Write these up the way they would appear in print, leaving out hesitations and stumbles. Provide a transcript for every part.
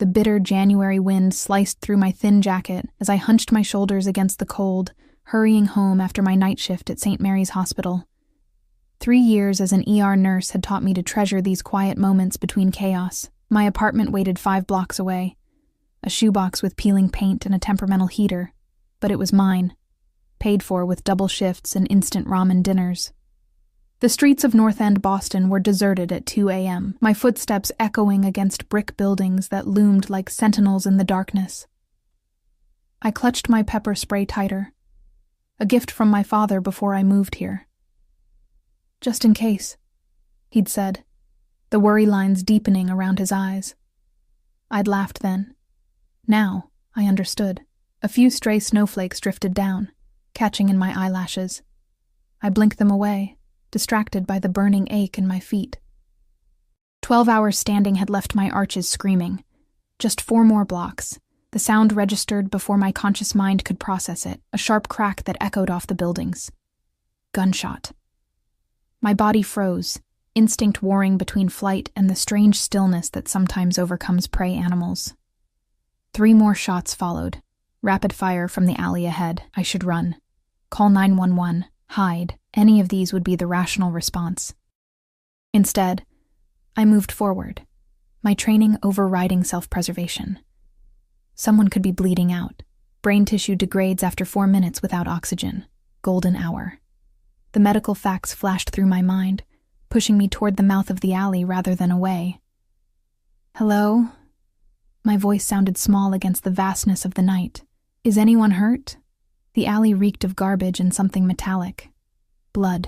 The bitter January wind sliced through my thin jacket as I hunched my shoulders against the cold, hurrying home after my night shift at St. Mary's Hospital. 3 years as an ER nurse had taught me to treasure these quiet moments between chaos. My apartment waited 5 blocks away, a shoebox with peeling paint and a temperamental heater, but it was mine, paid for with double shifts and instant ramen dinners. The streets of North End Boston were deserted at 2 a.m., my footsteps echoing against brick buildings that loomed like sentinels in the darkness. I clutched my pepper spray tighter, a gift from my father before I moved here. "Just in case," he'd said, the worry lines deepening around his eyes. I'd laughed then. Now, I understood. A few stray snowflakes drifted down, catching in my eyelashes. I blinked them away, distracted by the burning ache in my feet. 12 hours standing had left my arches screaming. Just 4 more blocks. The sound registered before my conscious mind could process it, a sharp crack that echoed off the buildings. Gunshot. My body froze, instinct warring between flight and the strange stillness that sometimes overcomes prey animals. 3 more shots followed, rapid fire from the alley ahead. I should run. Call 911, hide. Any of these would be the rational response. Instead, I moved forward, my training overriding self-preservation. Someone could be bleeding out. Brain tissue degrades after 4 minutes without oxygen. Golden hour. The medical facts flashed through my mind, pushing me toward the mouth of the alley rather than away. "Hello?" My voice sounded small against the vastness of the night. "Is anyone hurt?" The alley reeked of garbage and something metallic. Blood.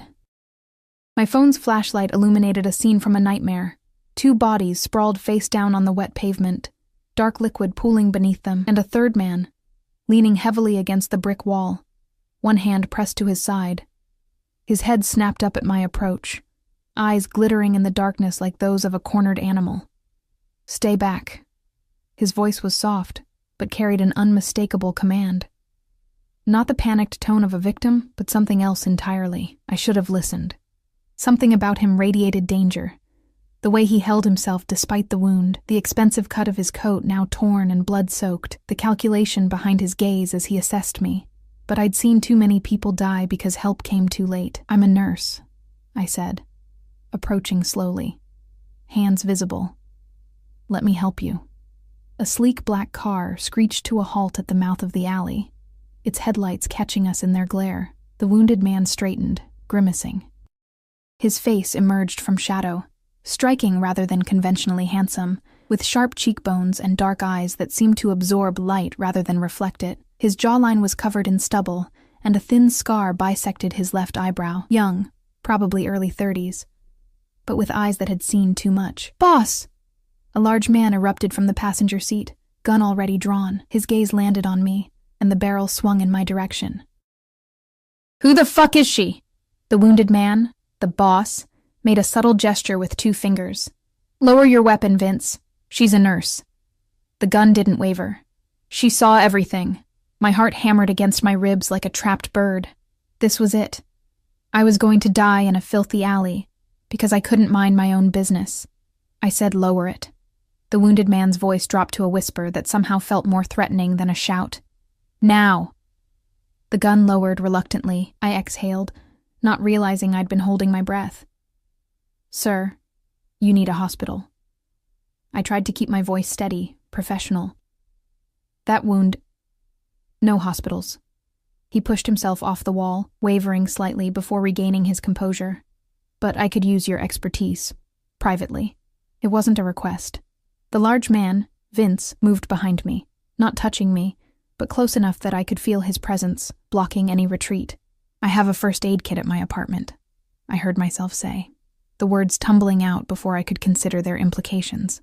My phone's flashlight illuminated a scene from a nightmare. 2 bodies sprawled face down on the wet pavement, dark liquid pooling beneath them, and a third man, leaning heavily against the brick wall, one hand pressed to his side. His head snapped up at my approach, eyes glittering in the darkness like those of a cornered animal. "Stay back." His voice was soft, but carried an unmistakable command. Not the panicked tone of a victim, but something else entirely. I should have listened. Something about him radiated danger. The way he held himself despite the wound, the expensive cut of his coat now torn and blood-soaked, the calculation behind his gaze as he assessed me. But I'd seen too many people die because help came too late. "I'm a nurse," I said, approaching slowly, hands visible. "Let me help you." A sleek black car screeched to a halt at the mouth of the alley, its headlights catching us in their glare. The wounded man straightened, grimacing. His face emerged from shadow, striking rather than conventionally handsome, with sharp cheekbones and dark eyes that seemed to absorb light rather than reflect it. His jawline was covered in stubble, and a thin scar bisected his left eyebrow. Young, probably early 30s, but with eyes that had seen too much. "Boss!" A large man erupted from the passenger seat, gun already drawn. His gaze landed on me, and the barrel swung in my direction. "Who the fuck is she?" The wounded man, the boss, made a subtle gesture with 2 fingers. "Lower your weapon, Vince. She's a nurse." The gun didn't waver. She saw everything. My heart hammered against my ribs like a trapped bird. This was it. I was going to die in a filthy alley, because I couldn't mind my own business. I said, "Lower it." The wounded man's voice dropped to a whisper that somehow felt more threatening than a shout. "Now!" The gun lowered reluctantly. I exhaled, not realizing I'd been holding my breath. "Sir, you need a hospital." I tried to keep my voice steady, professional. "That wound... No hospitals." He pushed himself off the wall, wavering slightly before regaining his composure. "But I could use your expertise, privately." It wasn't a request. The large man, Vince, moved behind me, not touching me, but close enough that I could feel his presence, blocking any retreat. "I have a first aid kit at my apartment," I heard myself say, the words tumbling out before I could consider their implications.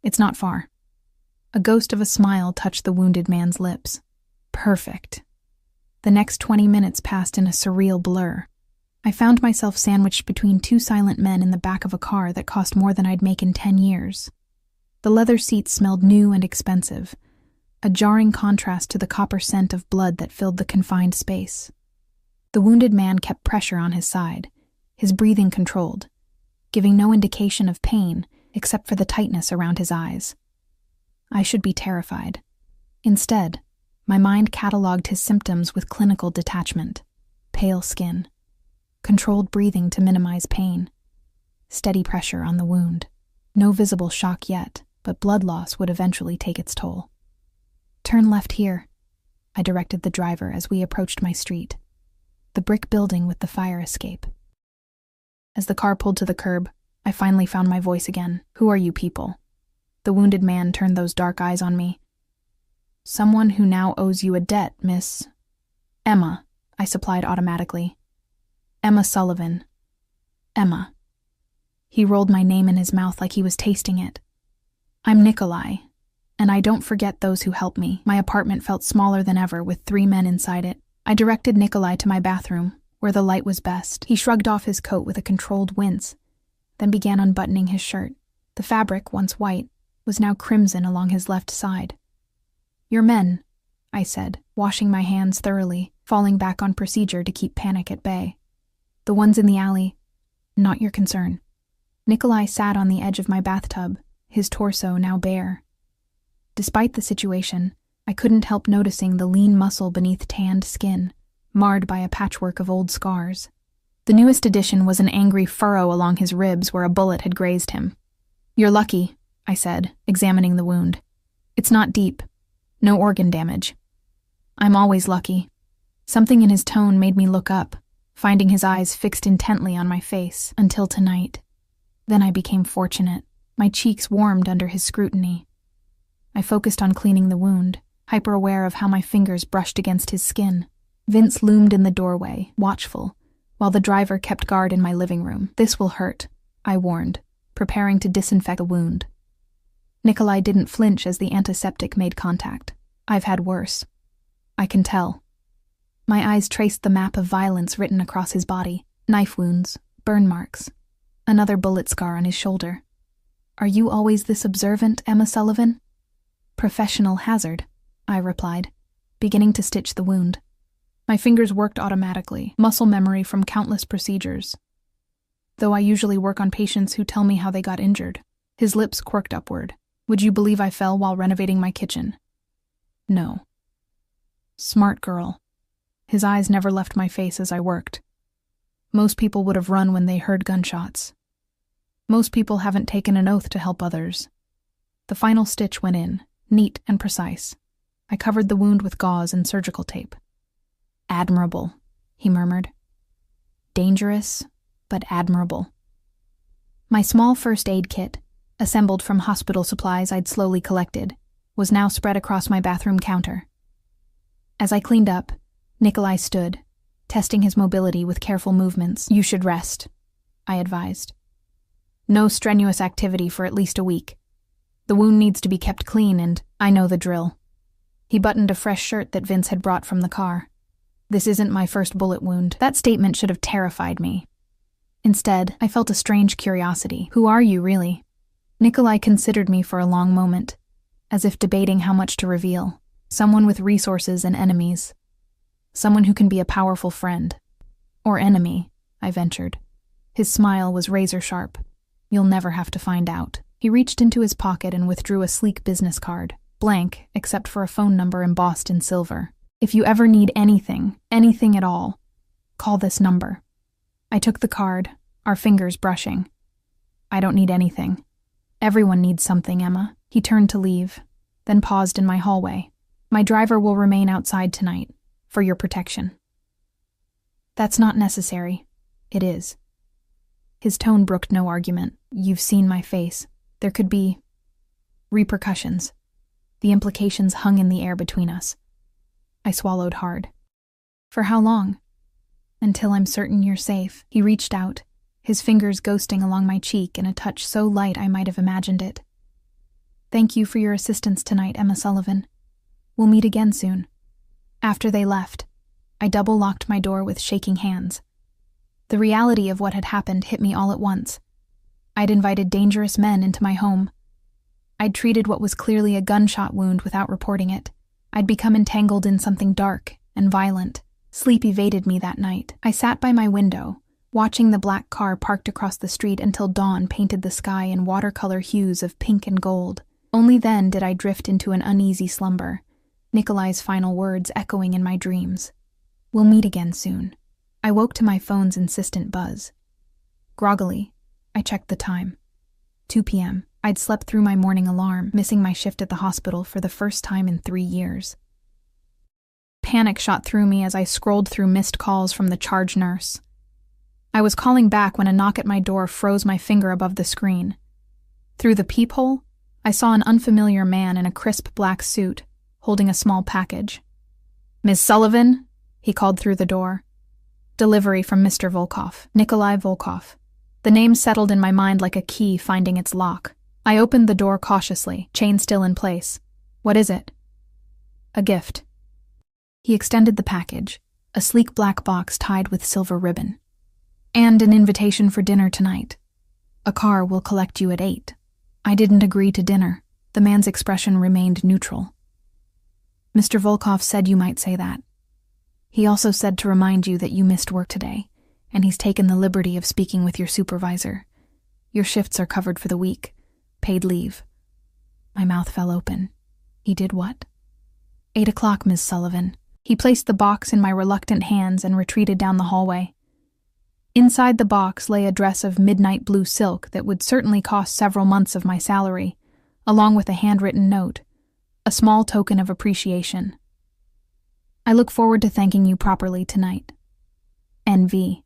"It's not far." A ghost of a smile touched the wounded man's lips. Perfect. The next 20 minutes passed in a surreal blur. I found myself sandwiched between 2 silent men in the back of a car that cost more than I'd make in 10 years. The leather seats smelled new and expensive, a jarring contrast to the copper scent of blood that filled the confined space. The wounded man kept pressure on his side, his breathing controlled, giving no indication of pain except for the tightness around his eyes. I should be terrified. Instead, my mind cataloged his symptoms with clinical detachment. Pale skin, controlled breathing to minimize pain, steady pressure on the wound. No visible shock yet, but blood loss would eventually take its toll. "Turn left here," I directed the driver as we approached my street. The brick building with the fire escape. As the car pulled to the curb, I finally found my voice again. "Who are you people?" The wounded man turned those dark eyes on me. "Someone who now owes you a debt, Miss..." "Emma," I supplied automatically. "Emma Sullivan. Emma." He rolled my name in his mouth like he was tasting it. "I'm Nikolai, and I don't forget those who help me." My apartment felt smaller than ever with 3 men inside it. I directed Nikolai to my bathroom, where the light was best. He shrugged off his coat with a controlled wince, then began unbuttoning his shirt. The fabric, once white, was now crimson along his left side. "Your men," I said, washing my hands thoroughly, falling back on procedure to keep panic at bay. "The ones in the alley, not your concern." Nikolai sat on the edge of my bathtub, his torso now bare. Despite the situation, I couldn't help noticing the lean muscle beneath tanned skin, marred by a patchwork of old scars. The newest addition was an angry furrow along his ribs where a bullet had grazed him. "You're lucky," I said, examining the wound. "It's not deep. No organ damage." "I'm always lucky." Something in his tone made me look up, finding his eyes fixed intently on my face, until tonight. Then I became fortunate. My cheeks warmed under his scrutiny. I focused on cleaning the wound, hyper-aware of how my fingers brushed against his skin. Vince loomed in the doorway, watchful, while the driver kept guard in my living room. "This will hurt," I warned, preparing to disinfect the wound. Nikolai didn't flinch as the antiseptic made contact. "I've had worse. I can tell." My eyes traced the map of violence written across his body. Knife wounds, burn marks, another bullet scar on his shoulder. "Are you always this observant, Emma Sullivan?" "Professional hazard," I replied, beginning to stitch the wound. My fingers worked automatically, muscle memory from countless procedures. Though I usually work on patients who tell me how they got injured. His lips quirked upward. "Would you believe I fell while renovating my kitchen?" "No." "Smart girl." His eyes never left my face as I worked. "Most people would have run when they heard gunshots. Most people haven't taken an oath to help others." The final stitch went in, neat and precise. I covered the wound with gauze and surgical tape. "Admirable," he murmured. "Dangerous, but admirable." My small first aid kit, assembled from hospital supplies I'd slowly collected, was now spread across my bathroom counter. As I cleaned up, Nikolai stood, testing his mobility with careful movements. "You should rest," I advised. "No strenuous activity for at least a week. The wound needs to be kept clean and I know the drill." He buttoned a fresh shirt that Vince had brought from the car. "This isn't my first bullet wound." That statement should have terrified me. Instead, I felt a strange curiosity. "Who are you, really?" Nikolai considered me for a long moment, as if debating how much to reveal. "Someone with resources and enemies. Someone who can be a powerful friend. Or enemy," I ventured. His smile was razor sharp. "You'll never have to find out." He reached into his pocket and withdrew a sleek business card, blank except for a phone number embossed in silver. "If you ever need anything at all, call this number." I took the card, our fingers brushing. "I don't need anything. Everyone needs something, Emma." He turned to leave, then paused in my hallway. "My driver will remain outside tonight, for your protection." "That's not necessary." "It is." His tone brooked no argument. "You've seen my face. There could be repercussions." The implications hung in the air between us. I swallowed hard. "For how long?" "Until I'm certain you're safe." He reached out, his fingers ghosting along my cheek in a touch so light I might have imagined it. "Thank you for your assistance tonight, Emma Sullivan. We'll meet again soon." After they left, I double-locked my door with shaking hands. The reality of what had happened hit me all at once. I'd invited dangerous men into my home. I'd treated what was clearly a gunshot wound without reporting it. I'd become entangled in something dark and violent. Sleep evaded me that night. I sat by my window, watching the black car parked across the street until dawn painted the sky in watercolor hues of pink and gold. Only then did I drift into an uneasy slumber, Nikolai's final words echoing in my dreams. "We'll meet again soon." I woke to my phone's insistent buzz. Groggily, I checked the time. 2 p.m. I'd slept through my morning alarm, missing my shift at the hospital for the first time in 3 years. Panic shot through me as I scrolled through missed calls from the charge nurse. I was calling back when a knock at my door froze my finger above the screen. Through the peephole, I saw an unfamiliar man in a crisp black suit, holding a small package. "Ms. Sullivan?" he called through the door. Delivery from Mr. Volkov, Nikolai Volkov. The name settled in my mind like a key finding its lock. I opened the door cautiously, chain still in place. "What is it?" "A gift." He extended the package, a sleek black box tied with silver ribbon. "And an invitation for dinner tonight. A car will collect you at 8. I didn't agree to dinner. The man's expression remained neutral. "Mr. Volkov said you might say that. He also said to remind you that you missed work today, and he's taken the liberty of speaking with your supervisor. Your shifts are covered for the week. Paid leave." My mouth fell open. He did what? 8 o'clock, Ms. Sullivan. He placed the box in my reluctant hands and retreated down the hallway. Inside the box lay a dress of midnight blue silk that would certainly cost several months of my salary, along with a handwritten note, a small token of appreciation. "I look forward to thanking you properly tonight. NV."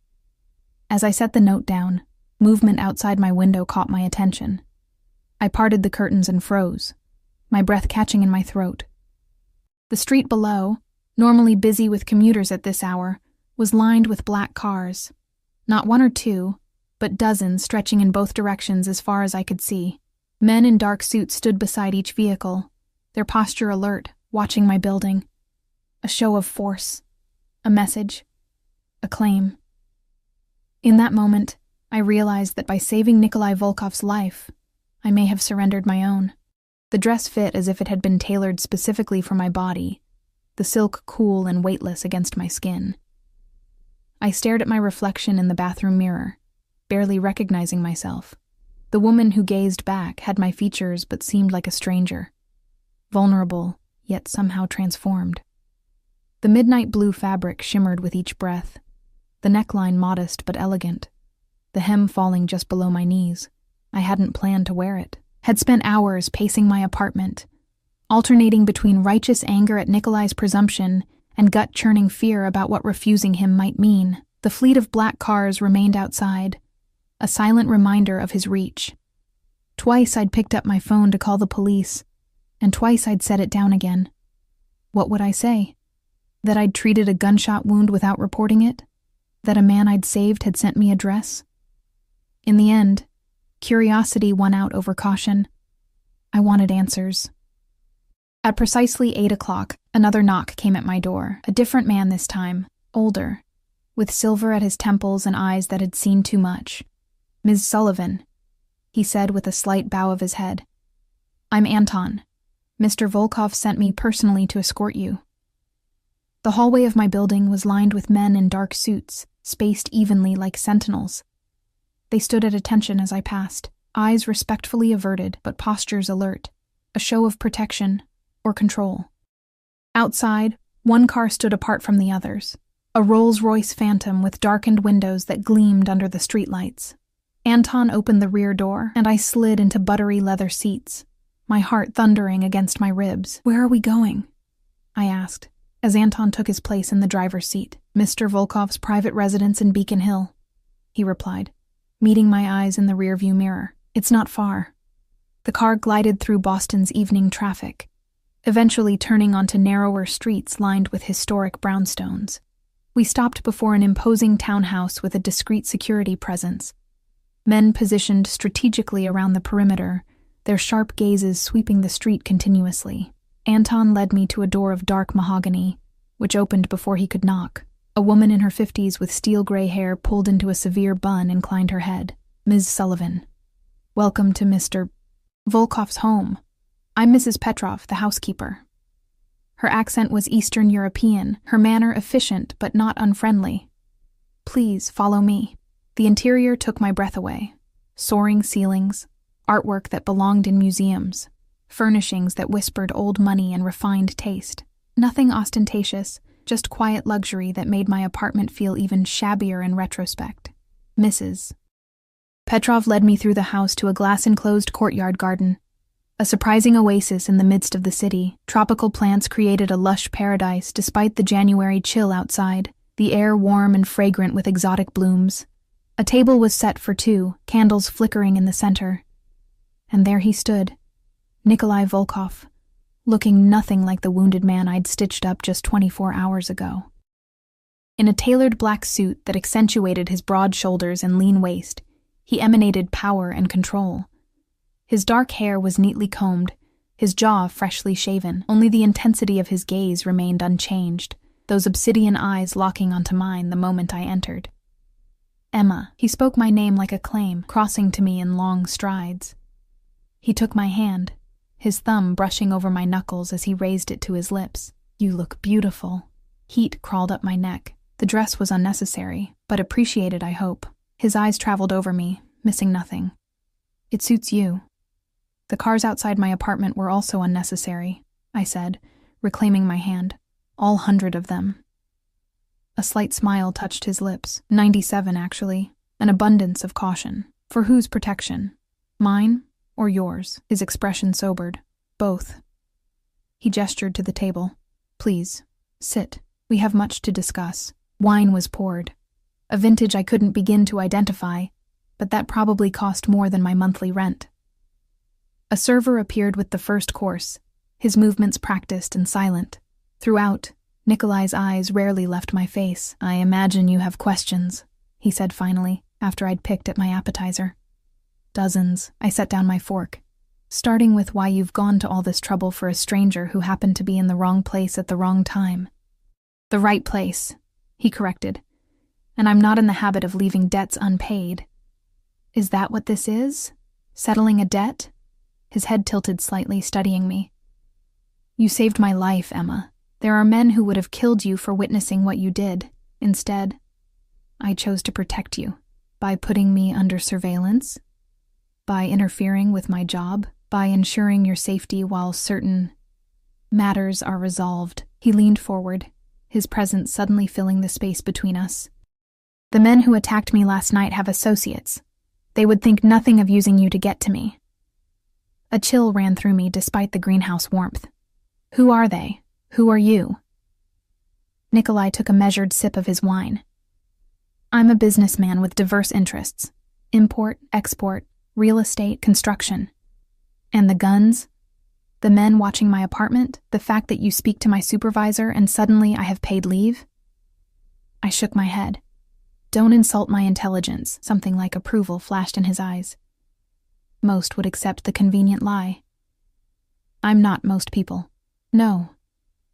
As I set the note down, movement outside my window caught my attention. I parted the curtains and froze, my breath catching in my throat. The street below, normally busy with commuters at this hour, was lined with black cars. Not one or two, but dozens stretching in both directions as far as I could see. Men in dark suits stood beside each vehicle, their posture alert, watching my building. A show of force, a message, a claim. In that moment, I realized that by saving Nikolai Volkov's life, I may have surrendered my own. The dress fit as if it had been tailored specifically for my body, the silk cool and weightless against my skin. I stared at my reflection in the bathroom mirror, barely recognizing myself. The woman who gazed back had my features but seemed like a stranger. Vulnerable, yet somehow transformed. The midnight blue fabric shimmered with each breath, the neckline modest but elegant, the hem falling just below my knees. I hadn't planned to wear it. Had spent hours pacing my apartment, alternating between righteous anger at Nikolai's presumption and gut-churning fear about what refusing him might mean. The fleet of black cars remained outside, a silent reminder of his reach. Twice I'd picked up my phone to call the police, and twice I'd set it down again. What would I say? That I'd treated a gunshot wound without reporting it? That a man I'd saved had sent me a dress? In the end, curiosity won out over caution. I wanted answers. At precisely 8 o'clock, another knock came at my door. A different man this time, older, with silver at his temples and eyes that had seen too much. "Ms. Sullivan," he said with a slight bow of his head. "I'm Anton. Mr. Volkov sent me personally to escort you." The hallway of my building was lined with men in dark suits, spaced evenly like sentinels. They stood at attention as I passed, eyes respectfully averted but postures alert, a show of protection or control. Outside, one car stood apart from the others, a Rolls-Royce Phantom with darkened windows that gleamed under the streetlights. Anton opened the rear door, and I slid into buttery leather seats, my heart thundering against my ribs. "Where are we going?" I asked, as Anton took his place in the driver's seat. "Mr. Volkov's private residence in Beacon Hill," he replied, meeting my eyes in the rearview mirror. "It's not far." The car glided through Boston's evening traffic, eventually turning onto narrower streets lined with historic brownstones. We stopped before an imposing townhouse with a discreet security presence. Men positioned strategically around the perimeter, their sharp gazes sweeping the street continuously. Anton led me to a door of dark mahogany, which opened before he could knock. A woman in her 50s with steel-gray hair pulled into a severe bun inclined her head. "Ms. Sullivan, welcome to Mr. Volkov's home. I'm Mrs. Petrov, the housekeeper." Her accent was Eastern European, her manner efficient but not unfriendly. "Please follow me." The interior took my breath away. Soaring ceilings, artwork that belonged in museums, furnishings that whispered old money and refined taste. Nothing ostentatious, just quiet luxury that made my apartment feel even shabbier in retrospect. Mrs. Petrov led me through the house to a glass-enclosed courtyard garden. A surprising oasis in the midst of the city, tropical plants created a lush paradise despite the January chill outside, the air warm and fragrant with exotic blooms. A table was set for two, candles flickering in the center. And there he stood, Nikolai Volkov, looking nothing like the wounded man I'd stitched up just 24 hours ago. In a tailored black suit that accentuated his broad shoulders and lean waist, he emanated power and control. His dark hair was neatly combed, his jaw freshly shaven. Only the intensity of his gaze remained unchanged, those obsidian eyes locking onto mine the moment I entered. Emma, he spoke my name like a claim, crossing to me in long strides. He took my hand, his thumb brushing over my knuckles as he raised it to his lips. You look beautiful. Heat crawled up my neck. The dress was unnecessary, but appreciated, I hope. His eyes traveled over me, missing nothing. It suits you. The cars outside my apartment were also unnecessary, I said, reclaiming my hand. All 100 of them. A slight smile touched his lips. 97, actually. An abundance of caution. For whose protection? Mine or yours? His expression sobered. Both. He gestured to the table. Please, sit. We have much to discuss. Wine was poured. A vintage I couldn't begin to identify, but that probably cost more than my monthly rent. A server appeared with the first course, his movements practiced and silent. Throughout, Nikolai's eyes rarely left my face. I imagine you have questions, he said finally, after I'd picked at my appetizer. Dozens. I set down my fork. Starting with why you've gone to all this trouble for a stranger who happened to be in the wrong place at the wrong time. The right place, he corrected. And I'm not in the habit of leaving debts unpaid. Is that what this is? Settling a debt? His head tilted slightly, studying me. You saved my life, Emma. There are men who would have killed you for witnessing what you did. Instead, I chose to protect you. By putting me under surveillance? By interfering with my job? By ensuring your safety while certain matters are resolved? He leaned forward, his presence suddenly filling the space between us. The men who attacked me last night have associates. They would think nothing of using you to get to me. A chill ran through me despite the greenhouse warmth. Who are they? Who are you? Nikolai took a measured sip of his wine. I'm a businessman with diverse interests. Import, export, real estate, construction. And the guns? The men watching my apartment? The fact that you speak to my supervisor and suddenly I have paid leave? I shook my head. Don't insult my intelligence, something like approval flashed in his eyes. Most would accept the convenient lie. I'm not most people. No,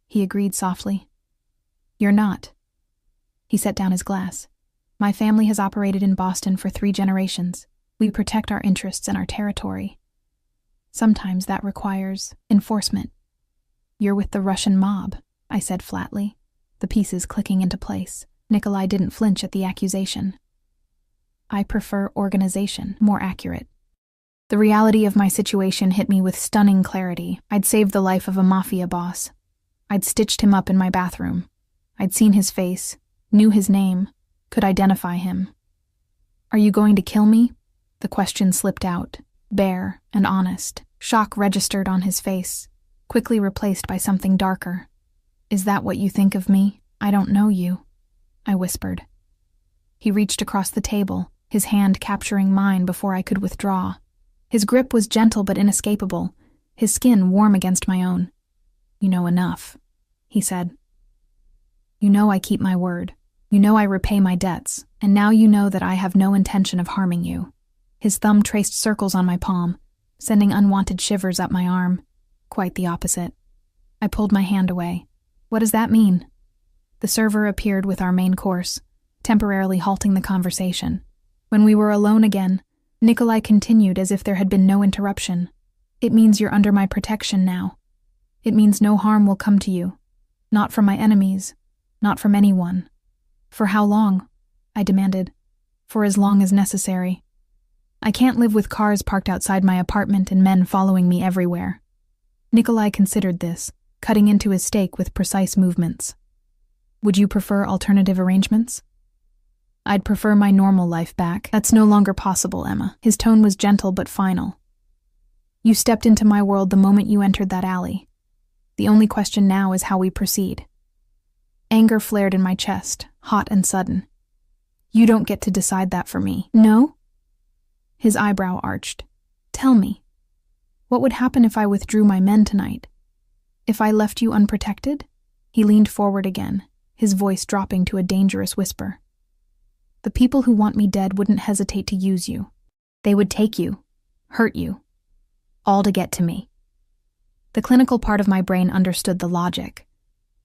he agreed softly. You're not. He set down his glass. My family has operated in Boston for 3 generations. We protect our interests and our territory. Sometimes that requires enforcement. You're with the Russian mob, I said flatly, the pieces clicking into place. Nikolai didn't flinch at the accusation. I prefer organization, more accurate. The reality of my situation hit me with stunning clarity. I'd saved the life of a Mafia boss. I'd stitched him up in my bathroom. I'd seen his face, knew his name, could identify him. Are you going to kill me? The question slipped out, bare and honest. Shock registered on his face, quickly replaced by something darker. Is that what you think of me? I don't know you, I whispered. He reached across the table, his hand capturing mine before I could withdraw. His grip was gentle but inescapable, his skin warm against my own. You know enough, he said. You know I keep my word. You know I repay my debts, and now you know that I have no intention of harming you. His thumb traced circles on my palm, sending unwanted shivers up my arm. Quite the opposite. I pulled my hand away. What does that mean? The server appeared with our main course, temporarily halting the conversation. When we were alone again, Nikolai continued as if there had been no interruption. It means you're under my protection now. It means no harm will come to you. Not from my enemies. Not from anyone. For how long? I demanded. For as long as necessary. I can't live with cars parked outside my apartment and men following me everywhere. Nikolai considered this, cutting into his steak with precise movements. Would you prefer alternative arrangements? I'd prefer my normal life back. That's no longer possible, Emma. His tone was gentle but final. You stepped into my world the moment you entered that alley. The only question now is how we proceed. Anger flared in my chest, hot and sudden. You don't get to decide that for me. No? His eyebrow arched. Tell me, what would happen if I withdrew my men tonight? If I left you unprotected? He leaned forward again, his voice dropping to a dangerous whisper. The people who want me dead wouldn't hesitate to use you. They would take you, hurt you, all to get to me. The clinical part of my brain understood the logic.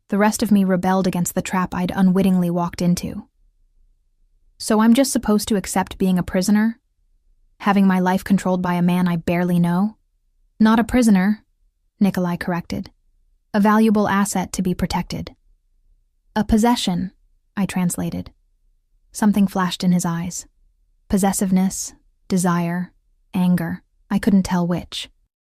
The rest of me rebelled against the trap I'd unwittingly walked into. So I'm just supposed to accept being a prisoner? Having my life controlled by a man I barely know? Not a prisoner, Nikolai corrected. A valuable asset to be protected. A possession, I translated. Something flashed in his eyes. Possessiveness, desire, anger. I couldn't tell which,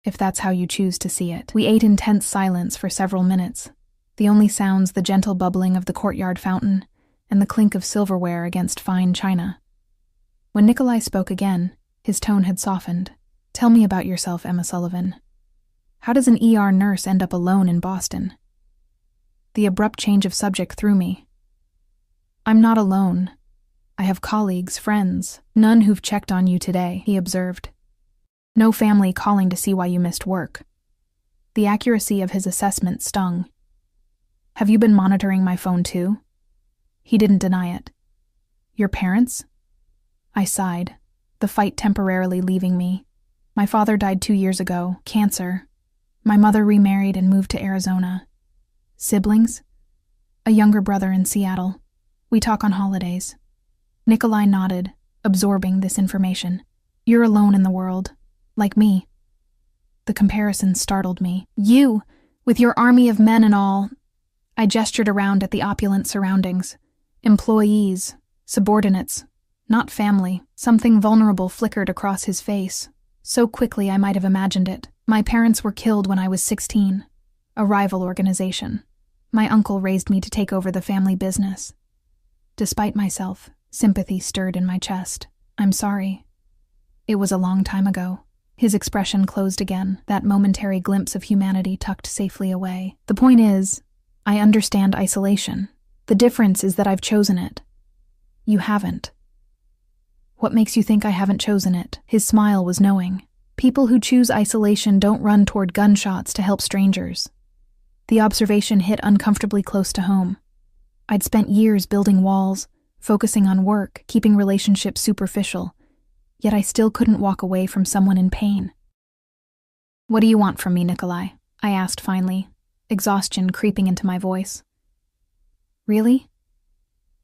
if that's how you choose to see it. We ate in tense silence for several minutes. The only sounds the gentle bubbling of the courtyard fountain and the clink of silverware against fine china. When Nikolai spoke again, his tone had softened. Tell me about yourself, Emma Sullivan. How does an ER nurse end up alone in Boston? The abrupt change of subject threw me. I'm not alone. I have colleagues, friends, none who've checked on you today, he observed. No family calling to see why you missed work. The accuracy of his assessment stung. Have you been monitoring my phone too? He didn't deny it. Your parents? I sighed, the fight temporarily leaving me. My father died 2 years ago, cancer. My mother remarried and moved to Arizona. Siblings? A younger brother in Seattle. We talk on holidays. Nikolai nodded, absorbing this information. You're alone in the world, like me. The comparison startled me. You, with your army of men and all. I gestured around at the opulent surroundings. Employees, subordinates, not family. Something vulnerable flickered across his face. So quickly I might have imagined it. My parents were killed when I was 16. A rival organization. My uncle raised me to take over the family business. Despite myself, sympathy stirred in my chest. I'm sorry. It was a long time ago. His expression closed again, that momentary glimpse of humanity tucked safely away. The point is, I understand isolation. The difference is that I've chosen it. You haven't. What makes you think I haven't chosen it? His smile was knowing. People who choose isolation don't run toward gunshots to help strangers. The observation hit uncomfortably close to home. I'd spent years building walls, focusing on work, keeping relationships superficial, yet I still couldn't walk away from someone in pain. What do you want from me, Nikolai? I asked finally, exhaustion creeping into my voice. Really?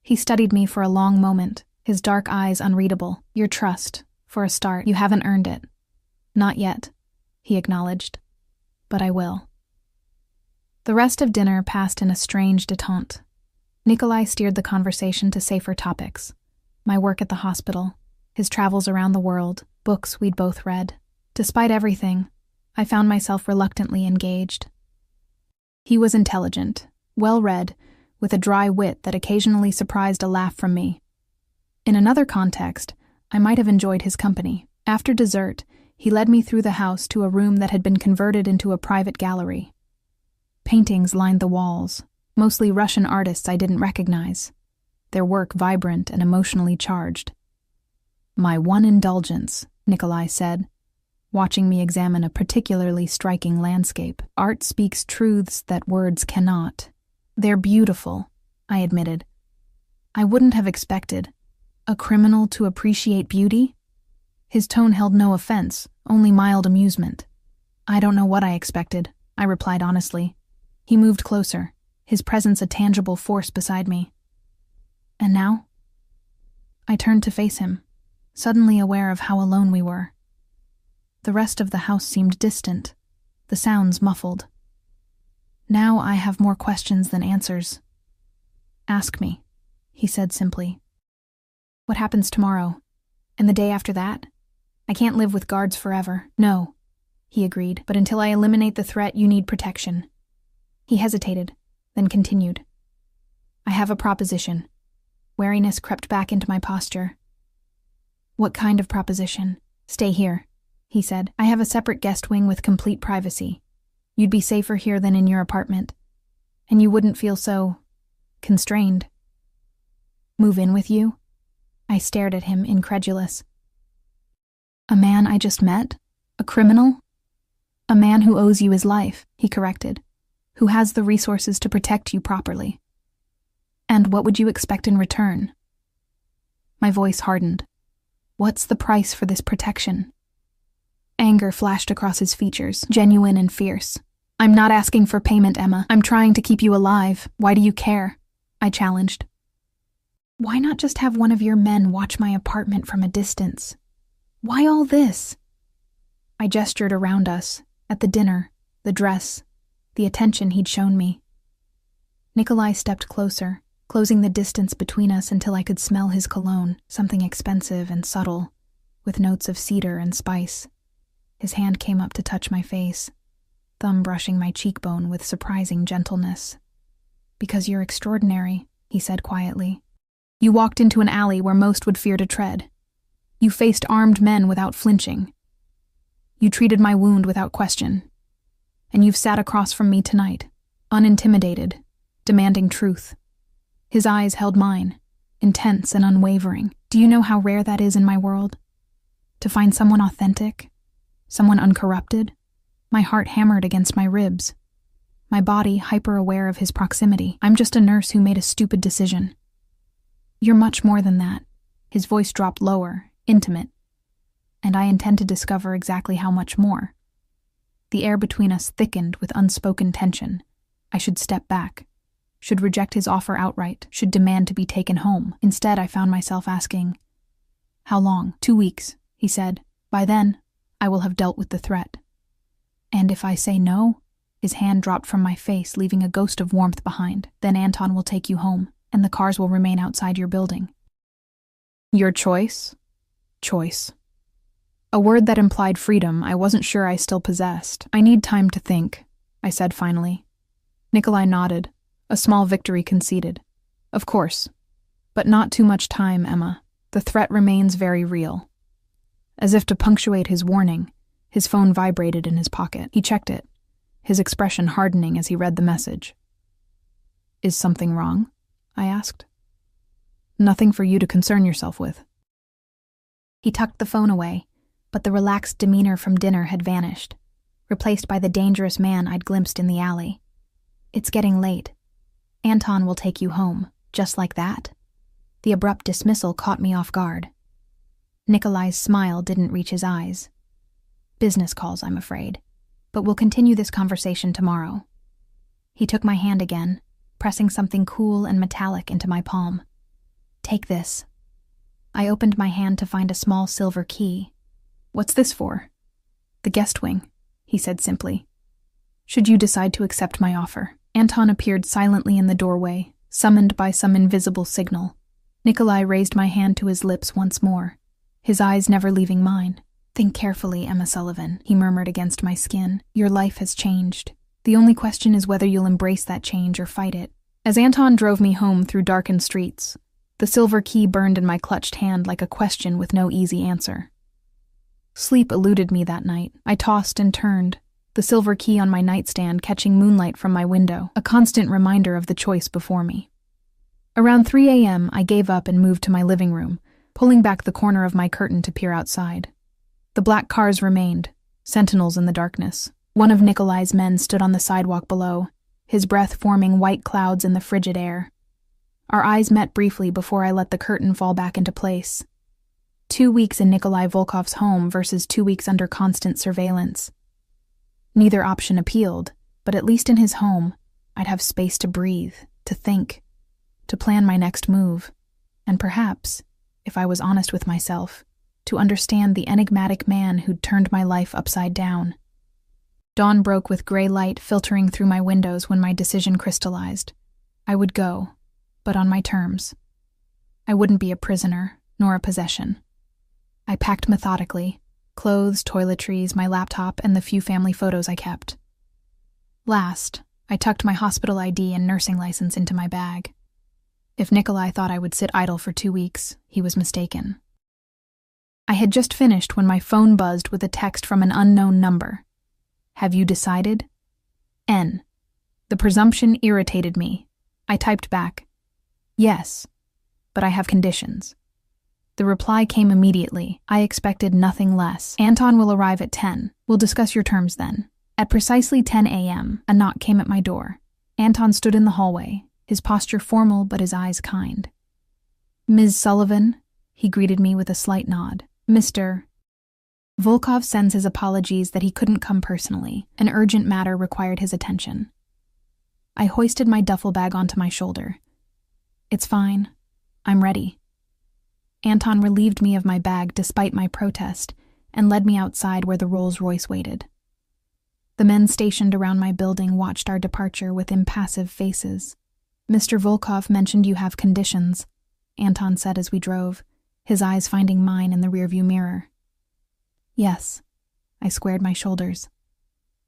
He studied me for a long moment, his dark eyes unreadable. Your trust, for a start. You haven't earned it. Not yet, he acknowledged. But I will. The rest of dinner passed in a strange detente. Nikolai steered the conversation to safer topics. My work at the hospital, his travels around the world, books we'd both read. Despite everything, I found myself reluctantly engaged. He was intelligent, well-read, with a dry wit that occasionally surprised a laugh from me. In another context, I might have enjoyed his company. After dessert, he led me through the house to a room that had been converted into a private gallery. Paintings lined the walls, mostly Russian artists I didn't recognize, their work vibrant and emotionally charged. My one indulgence, Nikolai said, watching me examine a particularly striking landscape. Art speaks truths that words cannot. They're beautiful, I admitted. I wouldn't have expected. A criminal to appreciate beauty? His tone held no offense, only mild amusement. I don't know what I expected, I replied honestly. He moved closer, his presence a tangible force beside me. And now? I turned to face him, suddenly aware of how alone we were. The rest of the house seemed distant, the sounds muffled. Now I have more questions than answers. Ask me, he said simply. What happens tomorrow? And the day after that? I can't live with guards forever. No. he agreed. But until I eliminate the threat, you need protection. He hesitated, then continued. I have a proposition. Wariness crept back into my posture. What kind of proposition? Stay here, he said. I have a separate guest wing with complete privacy. You'd be safer here than in your apartment. And you wouldn't feel so constrained. Move in with you? I stared at him, incredulous. A man I just met? A criminal? A man who owes you his life, he corrected, who has the resources to protect you properly. And what would you expect in return? My voice hardened. What's the price for this protection? Anger flashed across his features, genuine and fierce. I'm not asking for payment, Emma. I'm trying to keep you alive. Why do you care? I challenged. Why not just have one of your men watch my apartment from a distance? Why all this? I gestured around us, at the dinner, the dress, the attention he'd shown me. Nikolai stepped closer, closing the distance between us until I could smell his cologne, something expensive and subtle, with notes of cedar and spice. His hand came up to touch my face, thumb brushing my cheekbone with surprising gentleness. Because you're extraordinary, he said quietly. You walked into an alley where most would fear to tread. You faced armed men without flinching. You treated my wound without question. And you've sat across from me tonight, unintimidated, demanding truth. His eyes held mine, intense and unwavering. Do you know how rare that is in my world? To find someone authentic, someone uncorrupted. My heart hammered against my ribs, my body hyper-aware of his proximity. I'm just a nurse who made a stupid decision. You're much more than that. His voice dropped lower, intimate, and I intend to discover exactly how much more. The air between us thickened with unspoken tension. I should step back, should reject his offer outright, should demand to be taken home. Instead, I found myself asking, how long? 2 weeks, he said. By then, I will have dealt with the threat. And if I say no, his hand dropped from my face, leaving a ghost of warmth behind. Then Anton will take you home, and the cars will remain outside your building. Your choice? Choice. A word that implied freedom I wasn't sure I still possessed. I need time to think, I said finally. Nikolai nodded, a small victory conceded. Of course. But not too much time, Emma. The threat remains very real. As if to punctuate his warning, his phone vibrated in his pocket. He checked it, his expression hardening as he read the message. Is something wrong? I asked. Nothing for you to concern yourself with. He tucked the phone away, but the relaxed demeanor from dinner had vanished, replaced by the dangerous man I'd glimpsed in the alley. It's getting late. Anton will take you home, just like that. The abrupt dismissal caught me off guard. Nikolai's smile didn't reach his eyes. Business calls, I'm afraid, but we'll continue this conversation tomorrow. He took my hand again, pressing something cool and metallic into my palm. Take this. I opened my hand to find a small silver key. What's this for? The guest wing, he said simply. Should you decide to accept my offer. Anton appeared silently in the doorway, summoned by some invisible signal. Nikolai raised my hand to his lips once more, his eyes never leaving mine. Think carefully, Emma Sullivan, he murmured against my skin. Your life has changed. The only question is whether you'll embrace that change or fight it. As Anton drove me home through darkened streets, the silver key burned in my clutched hand like a question with no easy answer. Sleep eluded me that night. I tossed and turned, the silver key on my nightstand catching moonlight from my window, a constant reminder of the choice before me. Around 3 a.m., I gave up and moved to my living room, pulling back the corner of my curtain to peer outside. The black cars remained, sentinels in the darkness. One of Nikolai's men stood on the sidewalk below, his breath forming white clouds in the frigid air. Our eyes met briefly before I let the curtain fall back into place. 2 weeks in Nikolai Volkov's home versus 2 weeks under constant surveillance. Neither option appealed, but at least in his home, I'd have space to breathe, to think, to plan my next move, and perhaps, if I was honest with myself, to understand the enigmatic man who'd turned my life upside down. Dawn broke with gray light filtering through my windows when my decision crystallized. I would go, but on my terms. I wouldn't be a prisoner, nor a possession. I packed methodically, clothes, toiletries, my laptop, and the few family photos I kept. Last, I tucked my hospital ID and nursing license into my bag. If Nikolai thought I would sit idle for 2 weeks, he was mistaken. I had just finished when my phone buzzed with a text from an unknown number. "Have you decided?" N. The presumption irritated me. I typed back, "Yes, but I have conditions." The reply came immediately. I expected nothing less. "Anton will arrive at 10. We'll discuss your terms then." At precisely 10 a.m., a knock came at my door. Anton stood in the hallway, his posture formal but his eyes kind. "Ms. Sullivan," he greeted me with a slight nod. "Mr. Volkov sends his apologies that he couldn't come personally. An urgent matter required his attention." I hoisted my duffel bag onto my shoulder. "It's fine. I'm ready." Anton relieved me of my bag despite my protest and led me outside where the Rolls-Royce waited. The men stationed around my building watched our departure with impassive faces. "Mr. Volkov mentioned you have conditions," Anton said as we drove, his eyes finding mine in the rearview mirror. "Yes," I squared my shoulders.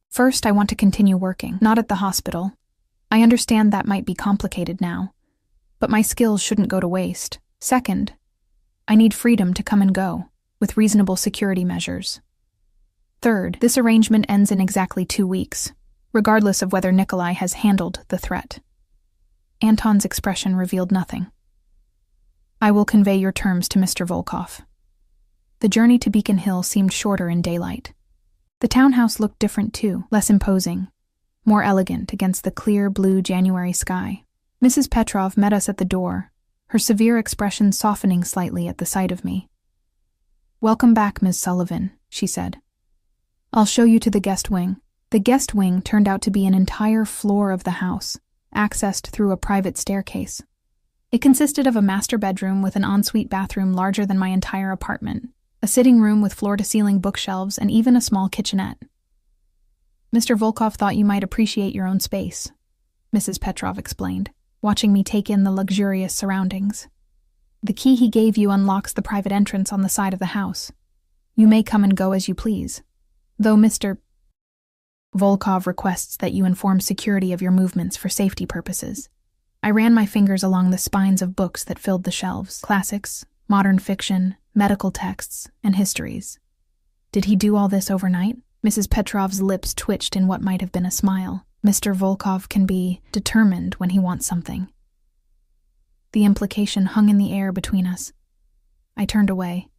"First, I want to continue working, not at the hospital. I understand that might be complicated now, but my skills shouldn't go to waste. Second, I need freedom to come and go, with reasonable security measures. Third, this arrangement ends in exactly 2 weeks, regardless of whether Nikolai has handled the threat." Anton's expression revealed nothing. "I will convey your terms to Mr. Volkov." The journey to Beacon Hill seemed shorter in daylight. The townhouse looked different too, less imposing, more elegant against the clear blue January sky. Mrs. Petrov met us at the door, her severe expression softening slightly at the sight of me. "Welcome back, Ms. Sullivan," she said. "I'll show you to the guest wing." The guest wing turned out to be an entire floor of the house, accessed through a private staircase. It consisted of a master bedroom with an ensuite bathroom larger than my entire apartment, a sitting room with floor-to-ceiling bookshelves, and even a small kitchenette. "Mr. Volkov thought you might appreciate your own space," Mrs. Petrov explained, watching me take in the luxurious surroundings. "The key he gave you unlocks the private entrance on the side of the house. You may come and go as you please, though Mr. Volkov requests that you inform security of your movements for safety purposes." I ran my fingers along the spines of books that filled the shelves: classics, modern fiction, medical texts, and histories. Did he do all this overnight? Mrs. Petrov's lips twitched in what might have been a smile. Mr. Volkov can be determined when he wants something. The implication hung in the air between us. I turned away,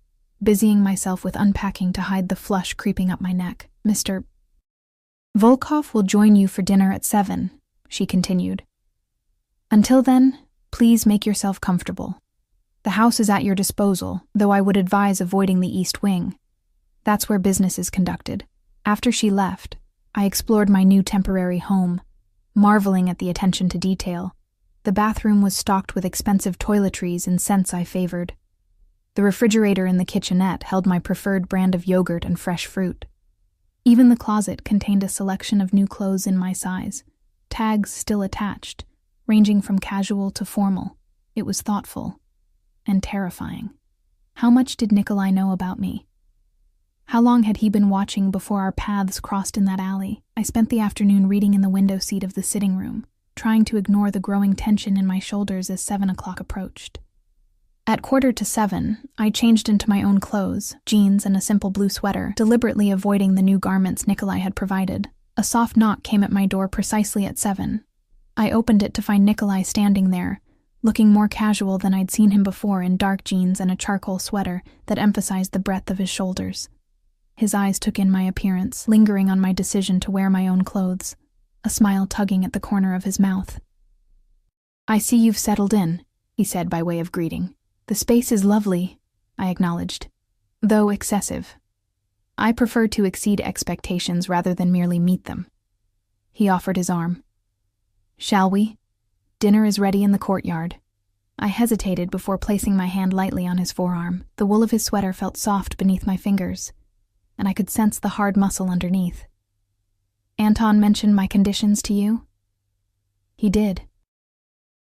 busying myself with unpacking to hide the flush creeping up my neck. "Mr. Volkov will join you for dinner at 7, she continued. "Until then, please make yourself comfortable. The house is at your disposal, though I would advise avoiding the East Wing. That's where business is conducted." After she left, I explored my new temporary home, marveling at the attention to detail. The bathroom was stocked with expensive toiletries and scents I favored. The refrigerator in the kitchenette held my preferred brand of yogurt and fresh fruit. Even the closet contained a selection of new clothes in my size, tags still attached, ranging from casual to formal. It was thoughtful and terrifying. How much did Nikolai know about me? How long had he been watching before our paths crossed in that alley? I spent the afternoon reading in the window seat of the sitting room, trying to ignore the growing tension in my shoulders as 7 o'clock approached. At 6:45, I changed into my own clothes, jeans and a simple blue sweater, deliberately avoiding the new garments Nikolai had provided. A soft knock came at my door precisely at 7. I opened it to find Nikolai standing there, looking more casual than I'd seen him before in dark jeans and a charcoal sweater that emphasized the breadth of his shoulders. His eyes took in my appearance, lingering on my decision to wear my own clothes, a smile tugging at the corner of his mouth. "I see you've settled in," he said by way of greeting. "The space is lovely," I acknowledged, though excessive. I prefer to exceed expectations rather than merely meet them. He offered his arm. "Shall we? Dinner is ready in the courtyard." I hesitated before placing my hand lightly on his forearm. The wool of his sweater felt soft beneath my fingers, and I could sense the hard muscle underneath. "Anton mentioned my conditions to you?" He did.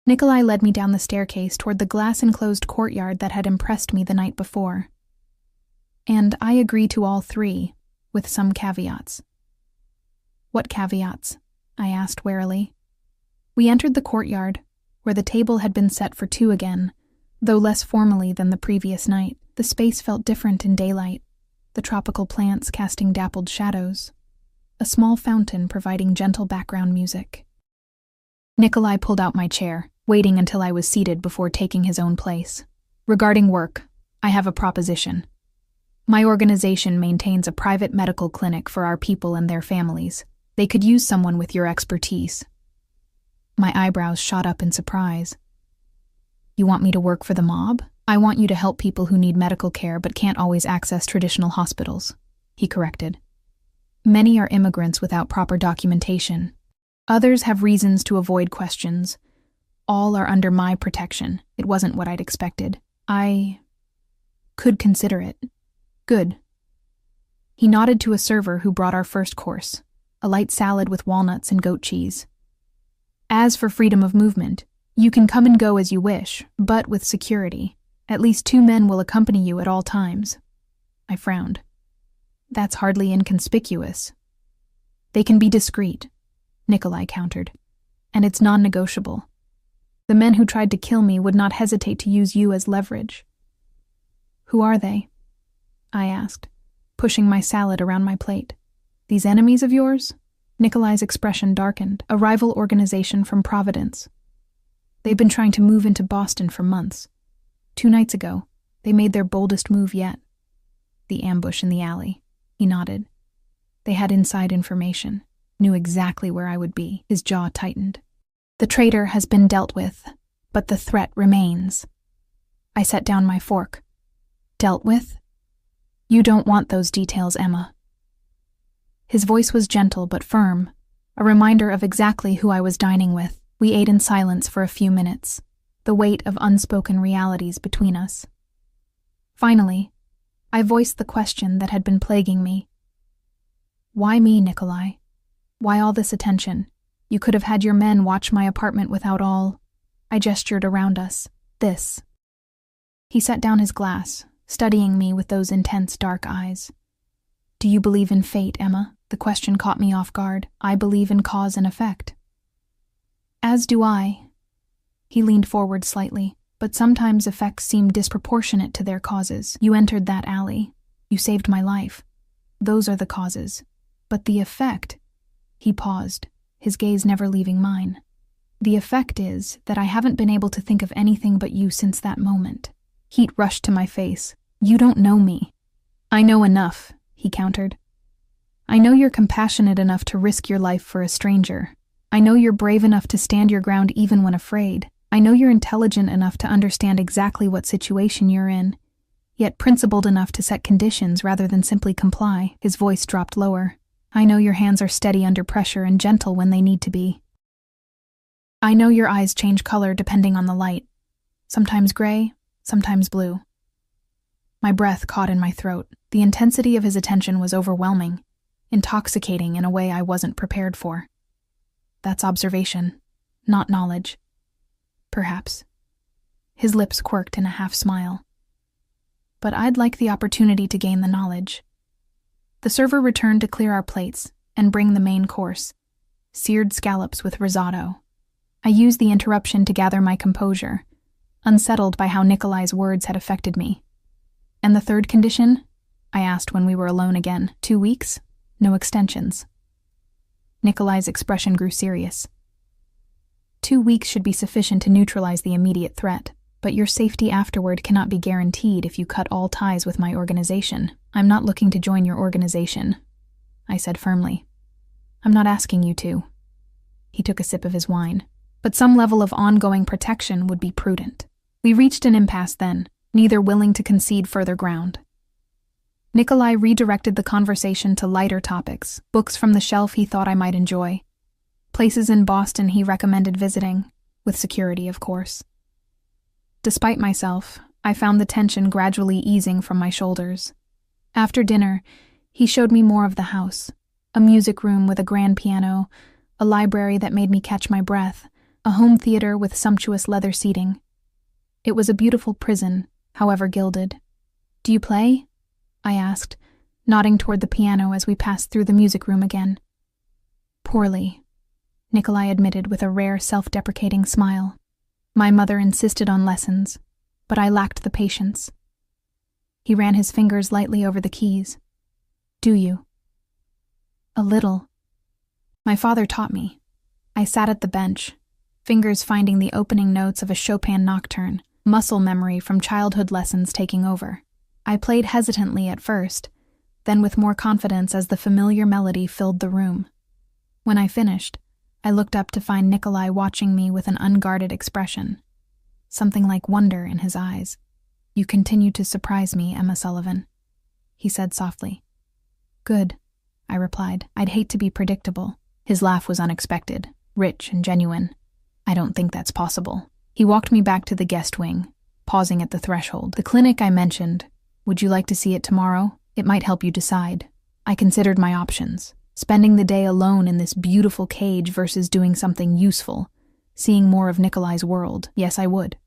Nikolai led me down the staircase toward the glass-enclosed courtyard that had impressed me the night before. And I agree to all three, with some caveats. What caveats? I asked warily. We entered the courtyard, where the table had been set for two again, though less formally than the previous night. The space felt different in daylight, the tropical plants casting dappled shadows, a small fountain providing gentle background music. Nikolai pulled out my chair, waiting until I was seated before taking his own place. Regarding work, I have a proposition. My organization maintains a private medical clinic for our people and their families. They could use someone with your expertise. My eyebrows shot up in surprise. You want me to work for the mob? I want you to help people who need medical care but can't always access traditional hospitals, he corrected. Many are immigrants without proper documentation. Others have reasons to avoid questions. All are under my protection. It wasn't what I'd expected. I could consider it. Good. He nodded to a server who brought our first course, a light salad with walnuts and goat cheese. As for freedom of movement, you can come and go as you wish, but with security. At least 2 men will accompany you at all times. I frowned. That's hardly inconspicuous. They can be discreet, Nikolai countered, and it's non-negotiable. The men who tried to kill me would not hesitate to use you as leverage. Who are they? I asked, pushing my salad around my plate. These enemies of yours? Nikolai's expression darkened. A rival organization from Providence. They've been trying to move into Boston for months. 2 nights ago, they made their boldest move yet. The ambush in the alley. He nodded. They had inside information, knew exactly where I would be. His jaw tightened. The traitor has been dealt with, but the threat remains. I set down my fork. Dealt with? You don't want those details, Emma. His voice was gentle but firm, a reminder of exactly who I was dining with. We ate in silence for a few minutes, the weight of unspoken realities between us. Finally, I voiced the question that had been plaguing me. Why me, Nikolai? Why all this attention? You could have had your men watch my apartment without all. I gestured around us. This. He set down his glass, studying me with those intense dark eyes. Do you believe in fate, Emma? The question caught me off guard. I believe in cause and effect. As do I. He leaned forward slightly, but sometimes effects seem disproportionate to their causes. You entered that alley. You saved my life. Those are the causes. But the effect... He paused, his gaze never leaving mine. The effect is that I haven't been able to think of anything but you since that moment. Heat rushed to my face. You don't know me. I know enough, he countered. I know you're compassionate enough to risk your life for a stranger. I know you're brave enough to stand your ground even when afraid. I know you're intelligent enough to understand exactly what situation you're in, yet principled enough to set conditions rather than simply comply. His voice dropped lower. I know your hands are steady under pressure and gentle when they need to be. I know your eyes change color depending on the light, sometimes gray, sometimes blue. My breath caught in my throat. The intensity of his attention was overwhelming, intoxicating in a way I wasn't prepared for. That's observation, not knowledge. Perhaps. His lips quirked in a half-smile. But I'd like the opportunity to gain the knowledge. The server returned to clear our plates and bring the main course, seared scallops with risotto. I used the interruption to gather my composure, unsettled by how Nikolai's words had affected me. And the third condition? I asked when we were alone again. 2 weeks? No extensions. Nikolai's expression grew serious. 2 weeks should be sufficient to neutralize the immediate threat, but your safety afterward cannot be guaranteed if you cut all ties with my organization. I'm not looking to join your organization, I said firmly. I'm not asking you to. He took a sip of his wine. But some level of ongoing protection would be prudent. We reached an impasse then, neither willing to concede further ground. Nikolai redirected the conversation to lighter topics, books from the shelf he thought I might enjoy, places in Boston he recommended visiting, with security, of course. Despite myself, I found the tension gradually easing from my shoulders. After dinner, he showed me more of the house, a music room with a grand piano, a library that made me catch my breath, a home theater with sumptuous leather seating. It was a beautiful prison, however gilded. Do you play? I asked, nodding toward the piano as we passed through the music room again. Poorly, Nikolai admitted with a rare self-deprecating smile. My mother insisted on lessons, but I lacked the patience. He ran his fingers lightly over the keys. Do you? A little. My father taught me. I sat at the bench, fingers finding the opening notes of a Chopin nocturne, muscle memory from childhood lessons taking over. I played hesitantly at first, then with more confidence as the familiar melody filled the room. When I finished, I looked up to find Nikolai watching me with an unguarded expression, something like wonder in his eyes. You continue to surprise me, Emma Sullivan, he said softly. Good, I replied. I'd hate to be predictable. His laugh was unexpected, rich and genuine. I don't think that's possible. He walked me back to the guest wing, pausing at the threshold. The clinic I mentioned. Would you like to see it tomorrow? It might help you decide. I considered my options. Spending the day alone in this beautiful cage versus doing something useful, seeing more of Nikolai's world. Yes, I would.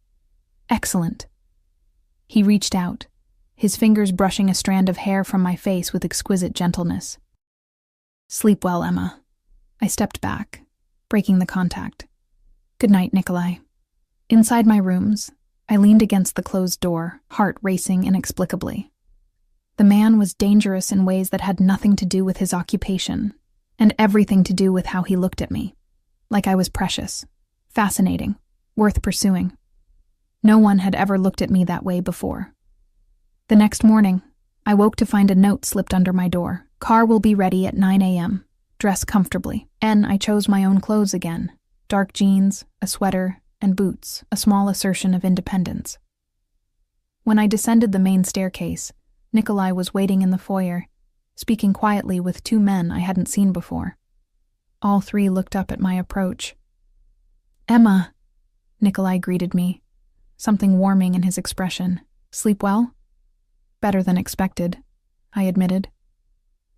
Excellent. He reached out, his fingers brushing a strand of hair from my face with exquisite gentleness. Sleep well, Emma. I stepped back, breaking the contact. Good night, Nikolai. Inside my rooms, I leaned against the closed door, heart racing inexplicably. The man was dangerous in ways that had nothing to do with his occupation, and everything to do with how he looked at me. Like I was precious, fascinating, worth pursuing. No one had ever looked at me that way before. The next morning, I woke to find a note slipped under my door. Car will be ready at 9 a.m. Dress comfortably. And I chose my own clothes again. Dark jeans, a sweater, and boots, a small assertion of independence. When I descended the main staircase, Nikolai was waiting in the foyer, speaking quietly with two men I hadn't seen before. All three looked up at my approach. Emma, Nikolai greeted me, something warming in his expression. Sleep well? Better than expected, I admitted.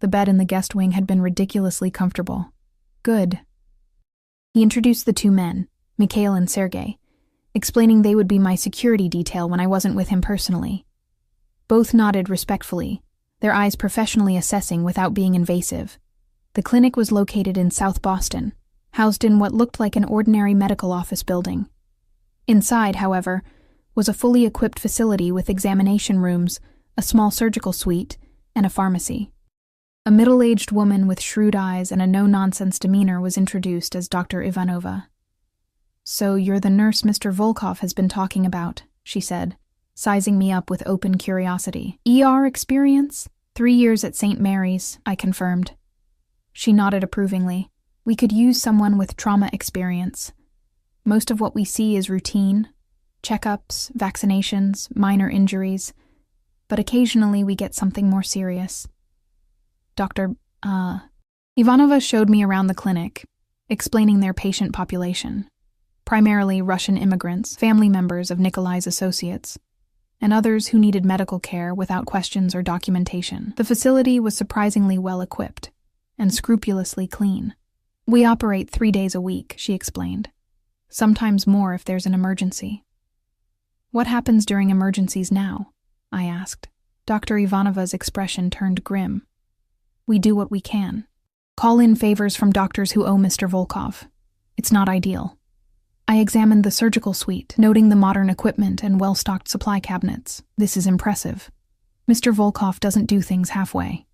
The bed in the guest wing had been ridiculously comfortable. Good. He introduced the two men, Mikhail and Sergei, explaining they would be my security detail when I wasn't with him personally. Both nodded respectfully, their eyes professionally assessing without being invasive. The clinic was located in South Boston, housed in what looked like an ordinary medical office building. Inside, however, was a fully equipped facility with examination rooms, a small surgical suite, and a pharmacy. A middle-aged woman with shrewd eyes and a no-nonsense demeanor was introduced as Dr. Ivanova. So you're the nurse Mr. Volkov has been talking about, she said, sizing me up with open curiosity. ER experience? 3 years at St. Mary's, I confirmed. She nodded approvingly. We could use someone with trauma experience. Most of what we see is routine, checkups, vaccinations, minor injuries, but occasionally we get something more serious. Ivanova showed me around the clinic, explaining their patient population, primarily Russian immigrants, family members of Nikolai's associates, and others who needed medical care without questions or documentation. The facility was surprisingly well equipped and scrupulously clean. We operate 3 days a week, she explained, sometimes more if there's an emergency. What happens during emergencies now? I asked. Dr. Ivanova's expression turned grim. We do what we can. Call in favors from doctors who owe Mr. Volkov. It's not ideal. I examined the surgical suite, noting the modern equipment and well-stocked supply cabinets. This is impressive. Mr. Volkov doesn't do things halfway.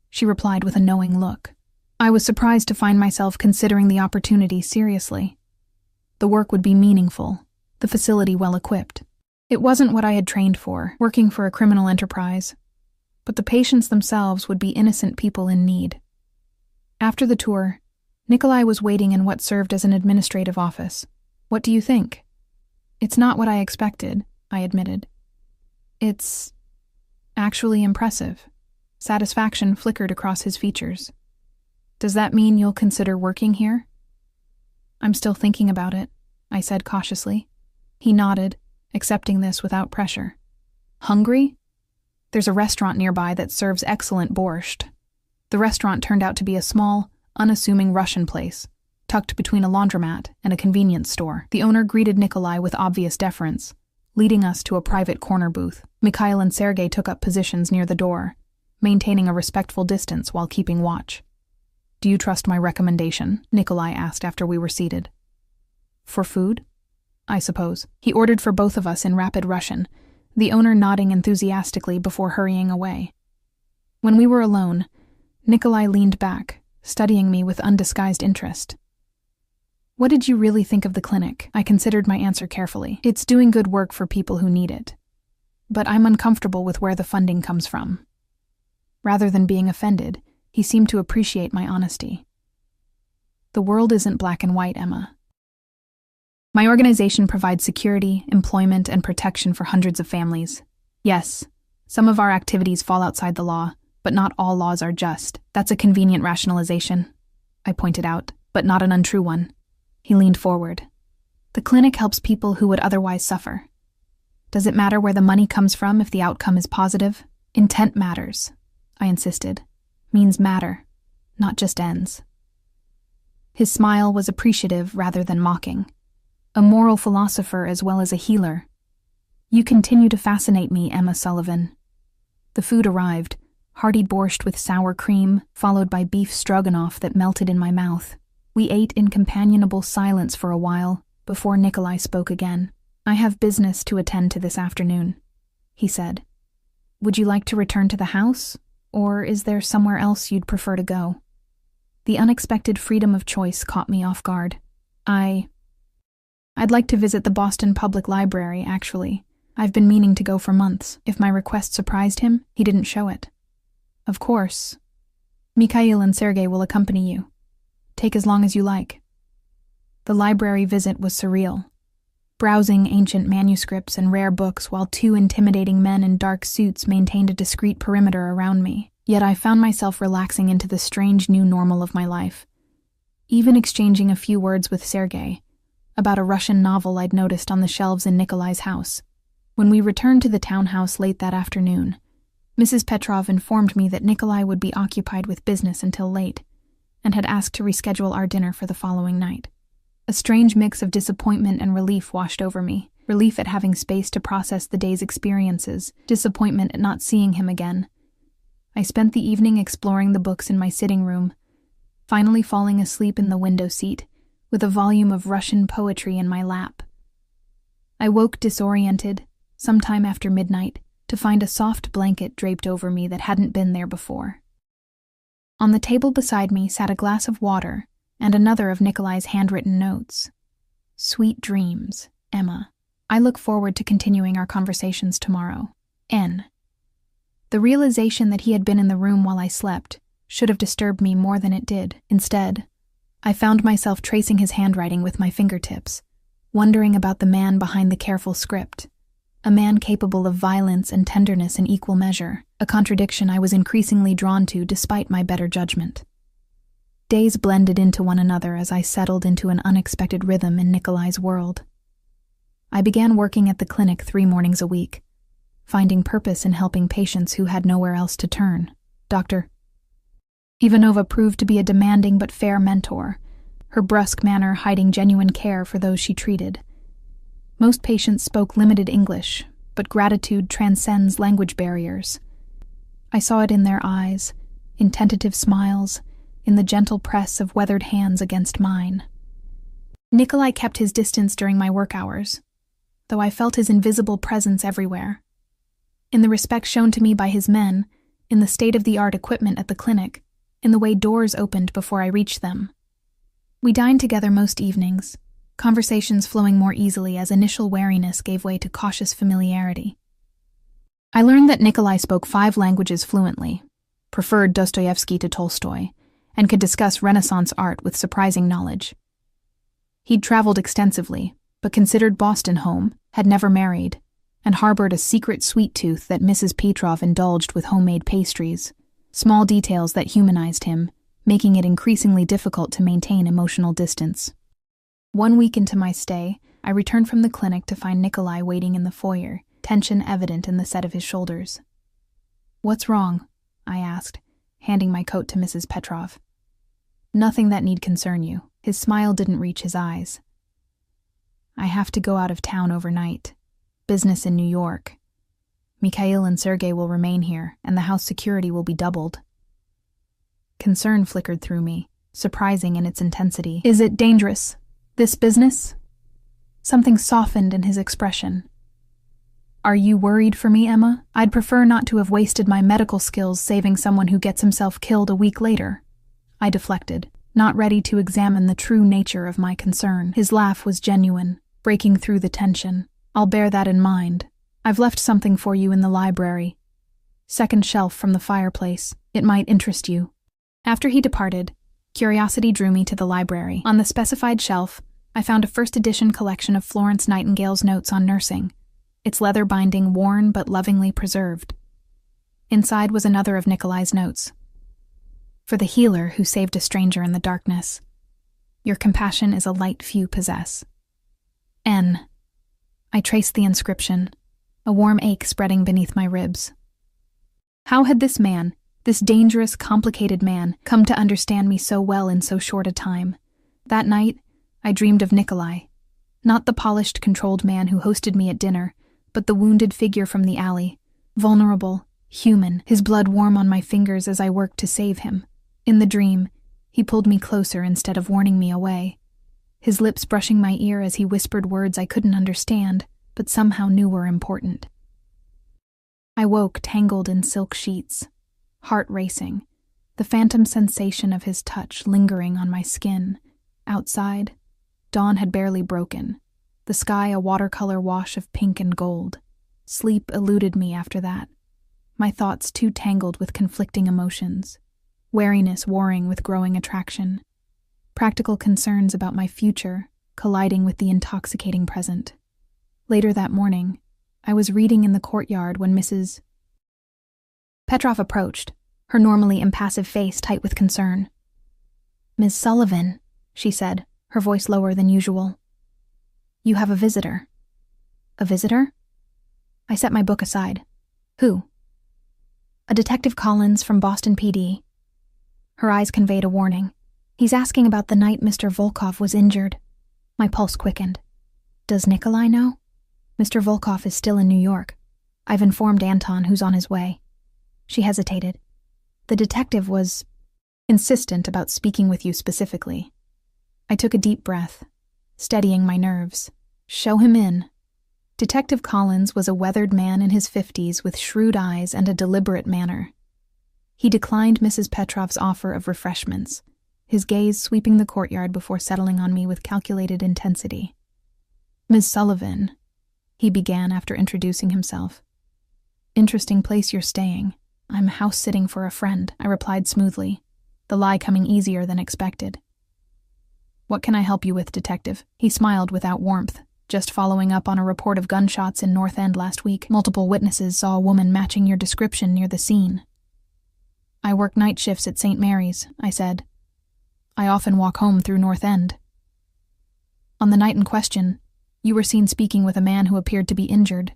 She replied with a knowing look. I was surprised to find myself considering the opportunity seriously. The work would be meaningful, the facility well-equipped. It wasn't what I had trained for, working for a criminal enterprise, but the patients themselves would be innocent people in need. After the tour, Nikolai was waiting in what served as an administrative office. What do you think? It's not what I expected, I admitted. It's actually impressive. Satisfaction flickered across his features. Does that mean you'll consider working here? I'm still thinking about it, I said cautiously. He nodded, accepting this without pressure. Hungry? There's a restaurant nearby that serves excellent borscht. The restaurant turned out to be a small, unassuming Russian place, tucked between a laundromat and a convenience store. The owner greeted Nikolai with obvious deference, leading us to a private corner booth. Mikhail and Sergei took up positions near the door, maintaining a respectful distance while keeping watch. "Do you trust my recommendation?" Nikolai asked after we were seated. "For food? I suppose." He ordered for both of us in rapid Russian, the owner nodding enthusiastically before hurrying away. When we were alone, Nikolai leaned back, studying me with undisguised interest. "What did you really think of the clinic?" I considered my answer carefully. "It's doing good work for people who need it. But I'm uncomfortable with where the funding comes from." Rather than being offended, he seemed to appreciate my honesty. "The world isn't black and white, Emma. My organization provides security, employment, and protection for hundreds of families. Yes, some of our activities fall outside the law, but not all laws are just. That's a convenient rationalization," I pointed out, "but not an untrue one." He leaned forward. "The clinic helps people who would otherwise suffer. Does it matter where the money comes from if the outcome is positive? Intent matters," I insisted. "Means matter, not just ends." His smile was appreciative rather than mocking. A moral philosopher as well as a healer. "You continue to fascinate me, Emma Sullivan." The food arrived, hearty borscht with sour cream, followed by beef stroganoff that melted in my mouth. We ate in companionable silence for a while, before Nikolai spoke again. "I have business to attend to this afternoon," he said. "Would you like to return to the house, or is there somewhere else you'd prefer to go?" The unexpected freedom of choice caught me off guard. I'd like to visit the Boston Public Library, actually. I've been meaning to go for months. If my request surprised him, he didn't show it. "Of course. Mikhail and Sergei will accompany you. Take as long as you like." The library visit was surreal. Browsing ancient manuscripts and rare books while two intimidating men in dark suits maintained a discreet perimeter around me, yet I found myself relaxing into the strange new normal of my life. Even exchanging a few words with Sergei about a Russian novel I'd noticed on the shelves in Nikolai's house. When we returned to the townhouse late that afternoon, Mrs. Petrov informed me that Nikolai would be occupied with business until late, and had asked to reschedule our dinner for the following night. A strange mix of disappointment and relief washed over me. Relief at having space to process the day's experiences, disappointment at not seeing him again. I spent the evening exploring the books in my sitting room, finally falling asleep in the window seat, with a volume of Russian poetry in my lap. I woke disoriented, sometime after midnight, to find a soft blanket draped over me that hadn't been there before. On the table beside me sat a glass of water and another of Nikolai's handwritten notes. "Sweet dreams, Emma. I look forward to continuing our conversations tomorrow. N." The realization that he had been in the room while I slept should have disturbed me more than it did. Instead, I found myself tracing his handwriting with my fingertips, wondering about the man behind the careful script. A man capable of violence and tenderness in equal measure, a contradiction I was increasingly drawn to despite my better judgment. Days blended into one another as I settled into an unexpected rhythm in Nikolai's world. I began working at the clinic 3 mornings a week, finding purpose in helping patients who had nowhere else to turn. Dr. Ivanova proved to be a demanding but fair mentor, her brusque manner hiding genuine care for those she treated. Most patients spoke limited English, but gratitude transcends language barriers. I saw it in their eyes, in tentative smiles, in the gentle press of weathered hands against mine. Nikolai kept his distance during my work hours, though I felt his invisible presence everywhere. In the respect shown to me by his men, in the state-of-the-art equipment at the clinic, in the way doors opened before I reached them. We dined together most evenings, conversations flowing more easily as initial wariness gave way to cautious familiarity. I learned that Nikolai spoke 5 languages fluently, preferred Dostoevsky to Tolstoy, and could discuss Renaissance art with surprising knowledge. He'd traveled extensively, but considered Boston home, had never married, and harbored a secret sweet tooth that Mrs. Petrov indulged with homemade pastries. Small details that humanized him, making it increasingly difficult to maintain emotional distance. 1 week into my stay, I returned from the clinic to find Nikolai waiting in the foyer, tension evident in the set of his shoulders. "What's wrong?" I asked, handing my coat to Mrs. Petrov. "Nothing that need concern you." His smile didn't reach his eyes. "I have to go out of town overnight. Business in New York. Mikhail and Sergei will remain here, and the house security will be doubled. Concern flickered through me, surprising in its intensity. Is it dangerous, this business? Something softened in his expression. Are you worried for me, Emma? I'd prefer not to have wasted my medical skills saving someone who gets himself killed a week later. I deflected, not ready to examine the true nature of my concern. His laugh was genuine, breaking through the tension. I'll bear that in mind. I've left something for you in the library. Second shelf from the fireplace. It might interest you. After he departed, curiosity drew me to the library. On the specified shelf, I found a first edition collection of Florence Nightingale's notes on nursing, its leather binding worn but lovingly preserved. Inside was another of Nikolai's notes. For the healer who saved a stranger in the darkness, your compassion is a light few possess. N. I traced the inscription, a warm ache spreading beneath my ribs. How had this man, this dangerous, complicated man, come to understand me so well in so short a time? That night, I dreamed of Nikolai, not the polished, controlled man who hosted me at dinner, but the wounded figure from the alley, vulnerable, human, his blood warm on my fingers as I worked to save him. In the dream, he pulled me closer instead of warning me away, his lips brushing my ear as he whispered words I couldn't understand, but somehow knew were important. I woke tangled in silk sheets, heart racing, the phantom sensation of his touch lingering on my skin. Outside, dawn had barely broken, the sky a watercolor wash of pink and gold. Sleep eluded me after that, my thoughts too tangled with conflicting emotions, wariness warring with growing attraction, practical concerns about my future colliding with the intoxicating present. Later that morning, I was reading in the courtyard when Mrs. Petrov approached, her normally impassive face tight with concern. "Ms. Sullivan," she said, her voice lower than usual. "You have a visitor." "A visitor?" I set my book aside. "Who?" "A Detective Collins from Boston PD." Her eyes conveyed a warning. "He's asking about the night Mr. Volkov was injured." My pulse quickened. "Does Nikolai know?" "Mr. Volkov is still in New York. I've informed Anton, who's on his way." She hesitated. "The detective was insistent about speaking with you specifically." I took a deep breath, steadying my nerves. Show him in. Detective Collins was a weathered man in his 50s with shrewd eyes and a deliberate manner. He declined Mrs. Petrov's offer of refreshments, his gaze sweeping the courtyard before settling on me with calculated intensity. "Ms. Sullivan," he began after introducing himself. "Interesting place you're staying. I'm house-sitting for a friend," I replied smoothly, the lie coming easier than expected. "What can I help you with, Detective?" He smiled without warmth, just following up on a report of gunshots in North End last week. Multiple witnesses saw a woman matching your description near the scene. "I work night shifts at St. Mary's," I said. "I often walk home through North End." "On the night in question, you were seen speaking with a man who appeared to be injured.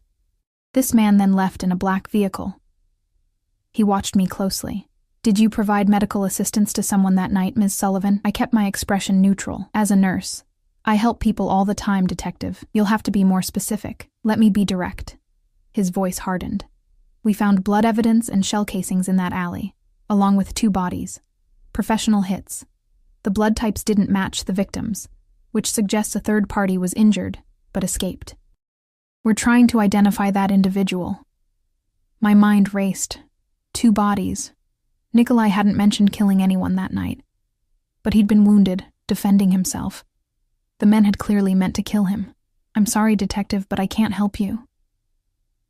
This man then left in a black vehicle." He watched me closely. "Did you provide medical assistance to someone that night, Ms. Sullivan?" I kept my expression neutral. "As a nurse, I help people all the time, Detective. You'll have to be more specific. Let me be direct." His voice hardened. "We found blood evidence and shell casings in that alley, along with 2 bodies. Professional hits. The blood types didn't match the victims, which suggests a third party was injured, but escaped. We're trying to identify that individual." My mind raced. 2 bodies. Nikolai hadn't mentioned killing anyone that night, but he'd been wounded, defending himself. The men had clearly meant to kill him. "I'm sorry, Detective, but I can't help you."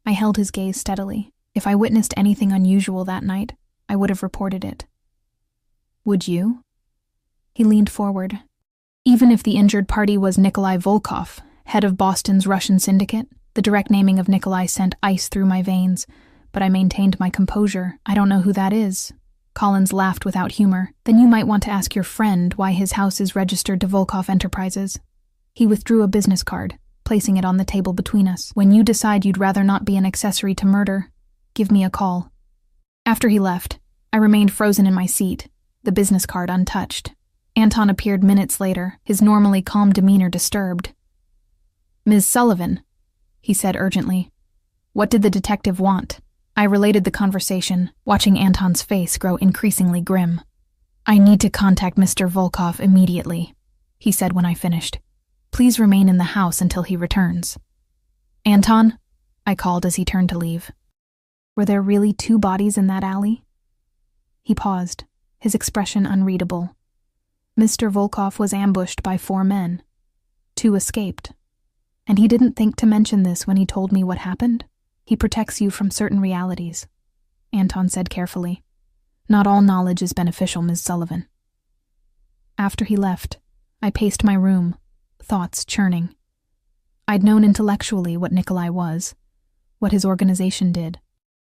I held his gaze steadily. If I witnessed anything unusual that night, I would have reported it. "Would you?" He leaned forward. "Even if the injured party was Nikolai Volkov, head of Boston's Russian syndicate?" The direct naming of Nikolai sent ice through my veins, but I maintained my composure. "I don't know who that is." Collins laughed without humor. "Then you might want to ask your friend why his house is registered to Volkov Enterprises." He withdrew a business card, placing it on the table between us. "When you decide you'd rather not be an accessory to murder, give me a call." After he left, I remained frozen in my seat, the business card untouched. Anton appeared minutes later, his normally calm demeanor disturbed. "Ms. Sullivan," he said urgently. What did the detective want? I related the conversation, watching Anton's face grow increasingly grim. I need to contact Mr. Volkov immediately, he said when I finished. Please remain in the house until he returns. Anton? I called as he turned to leave. Were there really 2 bodies in that alley? He paused, his expression unreadable. Mr. Volkov was ambushed by 4 men. 2 escaped. And he didn't think to mention this when he told me what happened? He protects you from certain realities, Anton said carefully. Not all knowledge is beneficial, Ms. Sullivan. After he left, I paced my room, thoughts churning. I'd known intellectually what Nikolai was, what his organization did,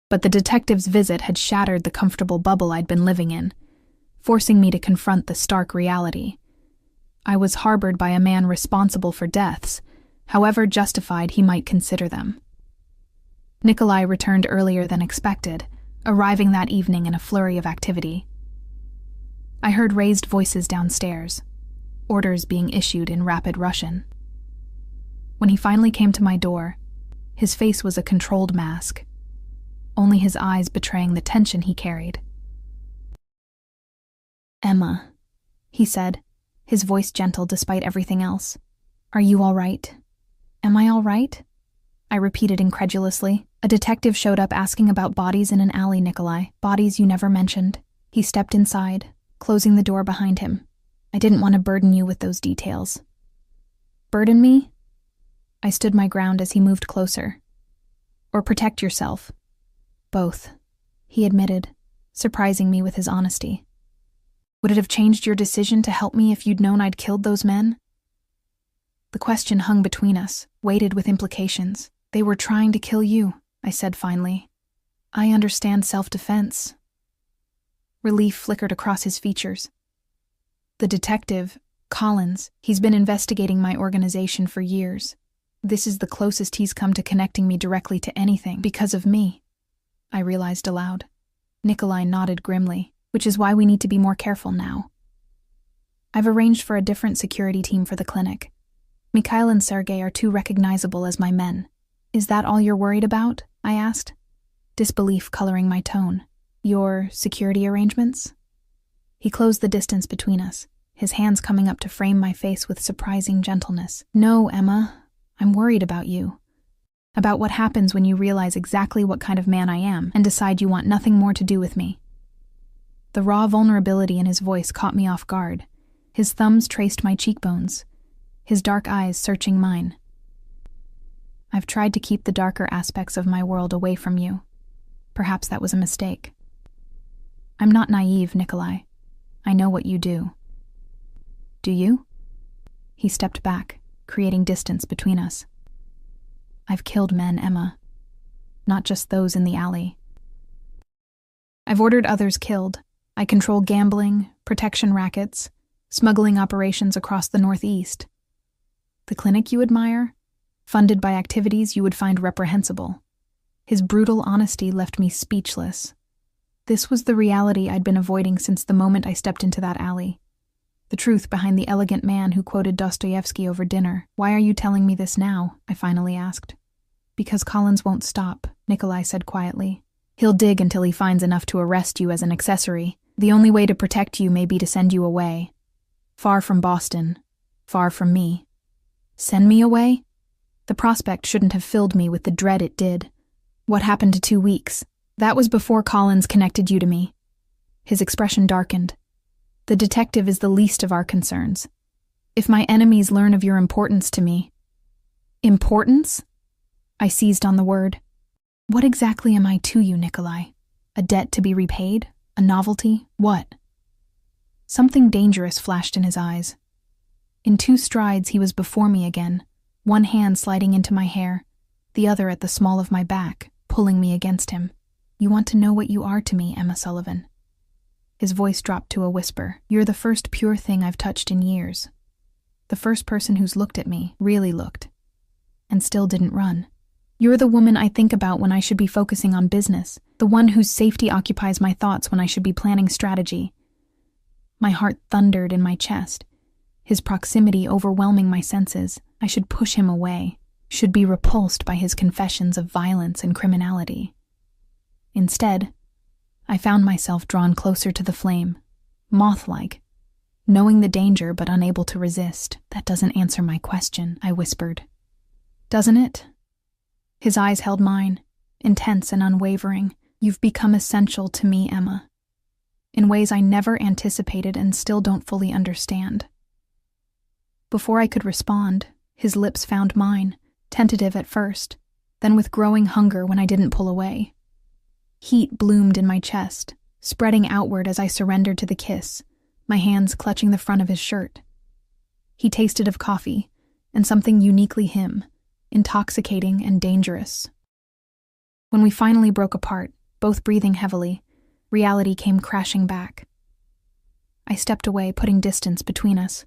but the detective's visit had shattered the comfortable bubble I'd been living in, forcing me to confront the stark reality. I was harbored by a man responsible for deaths, however justified he might consider them. Nikolai returned earlier than expected, arriving that evening in a flurry of activity. I heard raised voices downstairs, orders being issued in rapid Russian. When he finally came to my door, his face was a controlled mask, only his eyes betraying the tension he carried. Emma, he said, his voice gentle despite everything else. Are you all right? Am I all right? I repeated incredulously. A detective showed up asking about bodies in an alley, Nikolai. Bodies you never mentioned. He stepped inside, closing the door behind him. I didn't want to burden you with those details. Burden me? I stood my ground as he moved closer. Or protect yourself. Both, he admitted, surprising me with his honesty. Would it have changed your decision to help me if you'd known I'd killed those men? The question hung between us, weighted with implications. They were trying to kill you, I said finally. I understand self-defense. Relief flickered across his features. The detective, Collins, he's been investigating my organization for years. This is the closest he's come to connecting me directly to anything because of me, I realized aloud. Nikolai nodded grimly, which is why we need to be more careful now. I've arranged for a different security team for the clinic. Mikhail and Sergei are too recognizable as my men. Is that all you're worried about? I asked, disbelief coloring my tone. Your security arrangements? He closed the distance between us, his hands coming up to frame my face with surprising gentleness. No, Emma, I'm worried about you. About what happens when you realize exactly what kind of man I am and decide you want nothing more to do with me. The raw vulnerability in his voice caught me off guard. His thumbs traced my cheekbones, his dark eyes searching mine. I've tried to keep the darker aspects of my world away from you. Perhaps that was a mistake. I'm not naive, Nikolai. I know what you do. Do you? He stepped back, creating distance between us. I've killed men, Emma. Not just those in the alley. I've ordered others killed. I control gambling, protection rackets, smuggling operations across the Northeast. The clinic you admire? Funded by activities you would find reprehensible. His brutal honesty left me speechless. This was the reality I'd been avoiding since the moment I stepped into that alley. The truth behind the elegant man who quoted Dostoevsky over dinner. Why are you telling me this now? I finally asked. Because Collins won't stop, Nikolai said quietly. He'll dig until he finds enough to arrest you as an accessory. The only way to protect you may be to send you away. Far from Boston. Far from me. Send me away? The prospect shouldn't have filled me with the dread it did. What happened to 2 weeks? That was before Collins connected you to me. His expression darkened. The detective is the least of our concerns. If my enemies learn of your importance to me... Importance? I seized on the word. What exactly am I to you, Nikolai? A debt to be repaid? A novelty? What? Something dangerous flashed in his eyes. In 2 strides he was before me again, one hand sliding into my hair, the other at the small of my back, pulling me against him. You want to know what you are to me, Emma Sullivan. His voice dropped to a whisper. You're the first pure thing I've touched in years. The first person who's looked at me, really looked, and still didn't run. You're the woman I think about when I should be focusing on business, the one whose safety occupies my thoughts when I should be planning strategy. My heart thundered in my chest, his proximity overwhelming my senses. I should push him away. should be repulsed by his confessions of violence and criminality. Instead, I found myself drawn closer to the flame, moth-like, knowing the danger but unable to resist. "That doesn't answer my question," I whispered. "Doesn't it?" His eyes held mine, intense and unwavering. "You've become essential to me, Emma, in ways I never anticipated and still don't fully understand." Before I could respond, his lips found mine, tentative at first, then with growing hunger when I didn't pull away. Heat bloomed in my chest, spreading outward as I surrendered to the kiss, my hands clutching the front of his shirt. He tasted of coffee, and something uniquely him, intoxicating and dangerous. When we finally broke apart, both breathing heavily, reality came crashing back. I stepped away, putting distance between us,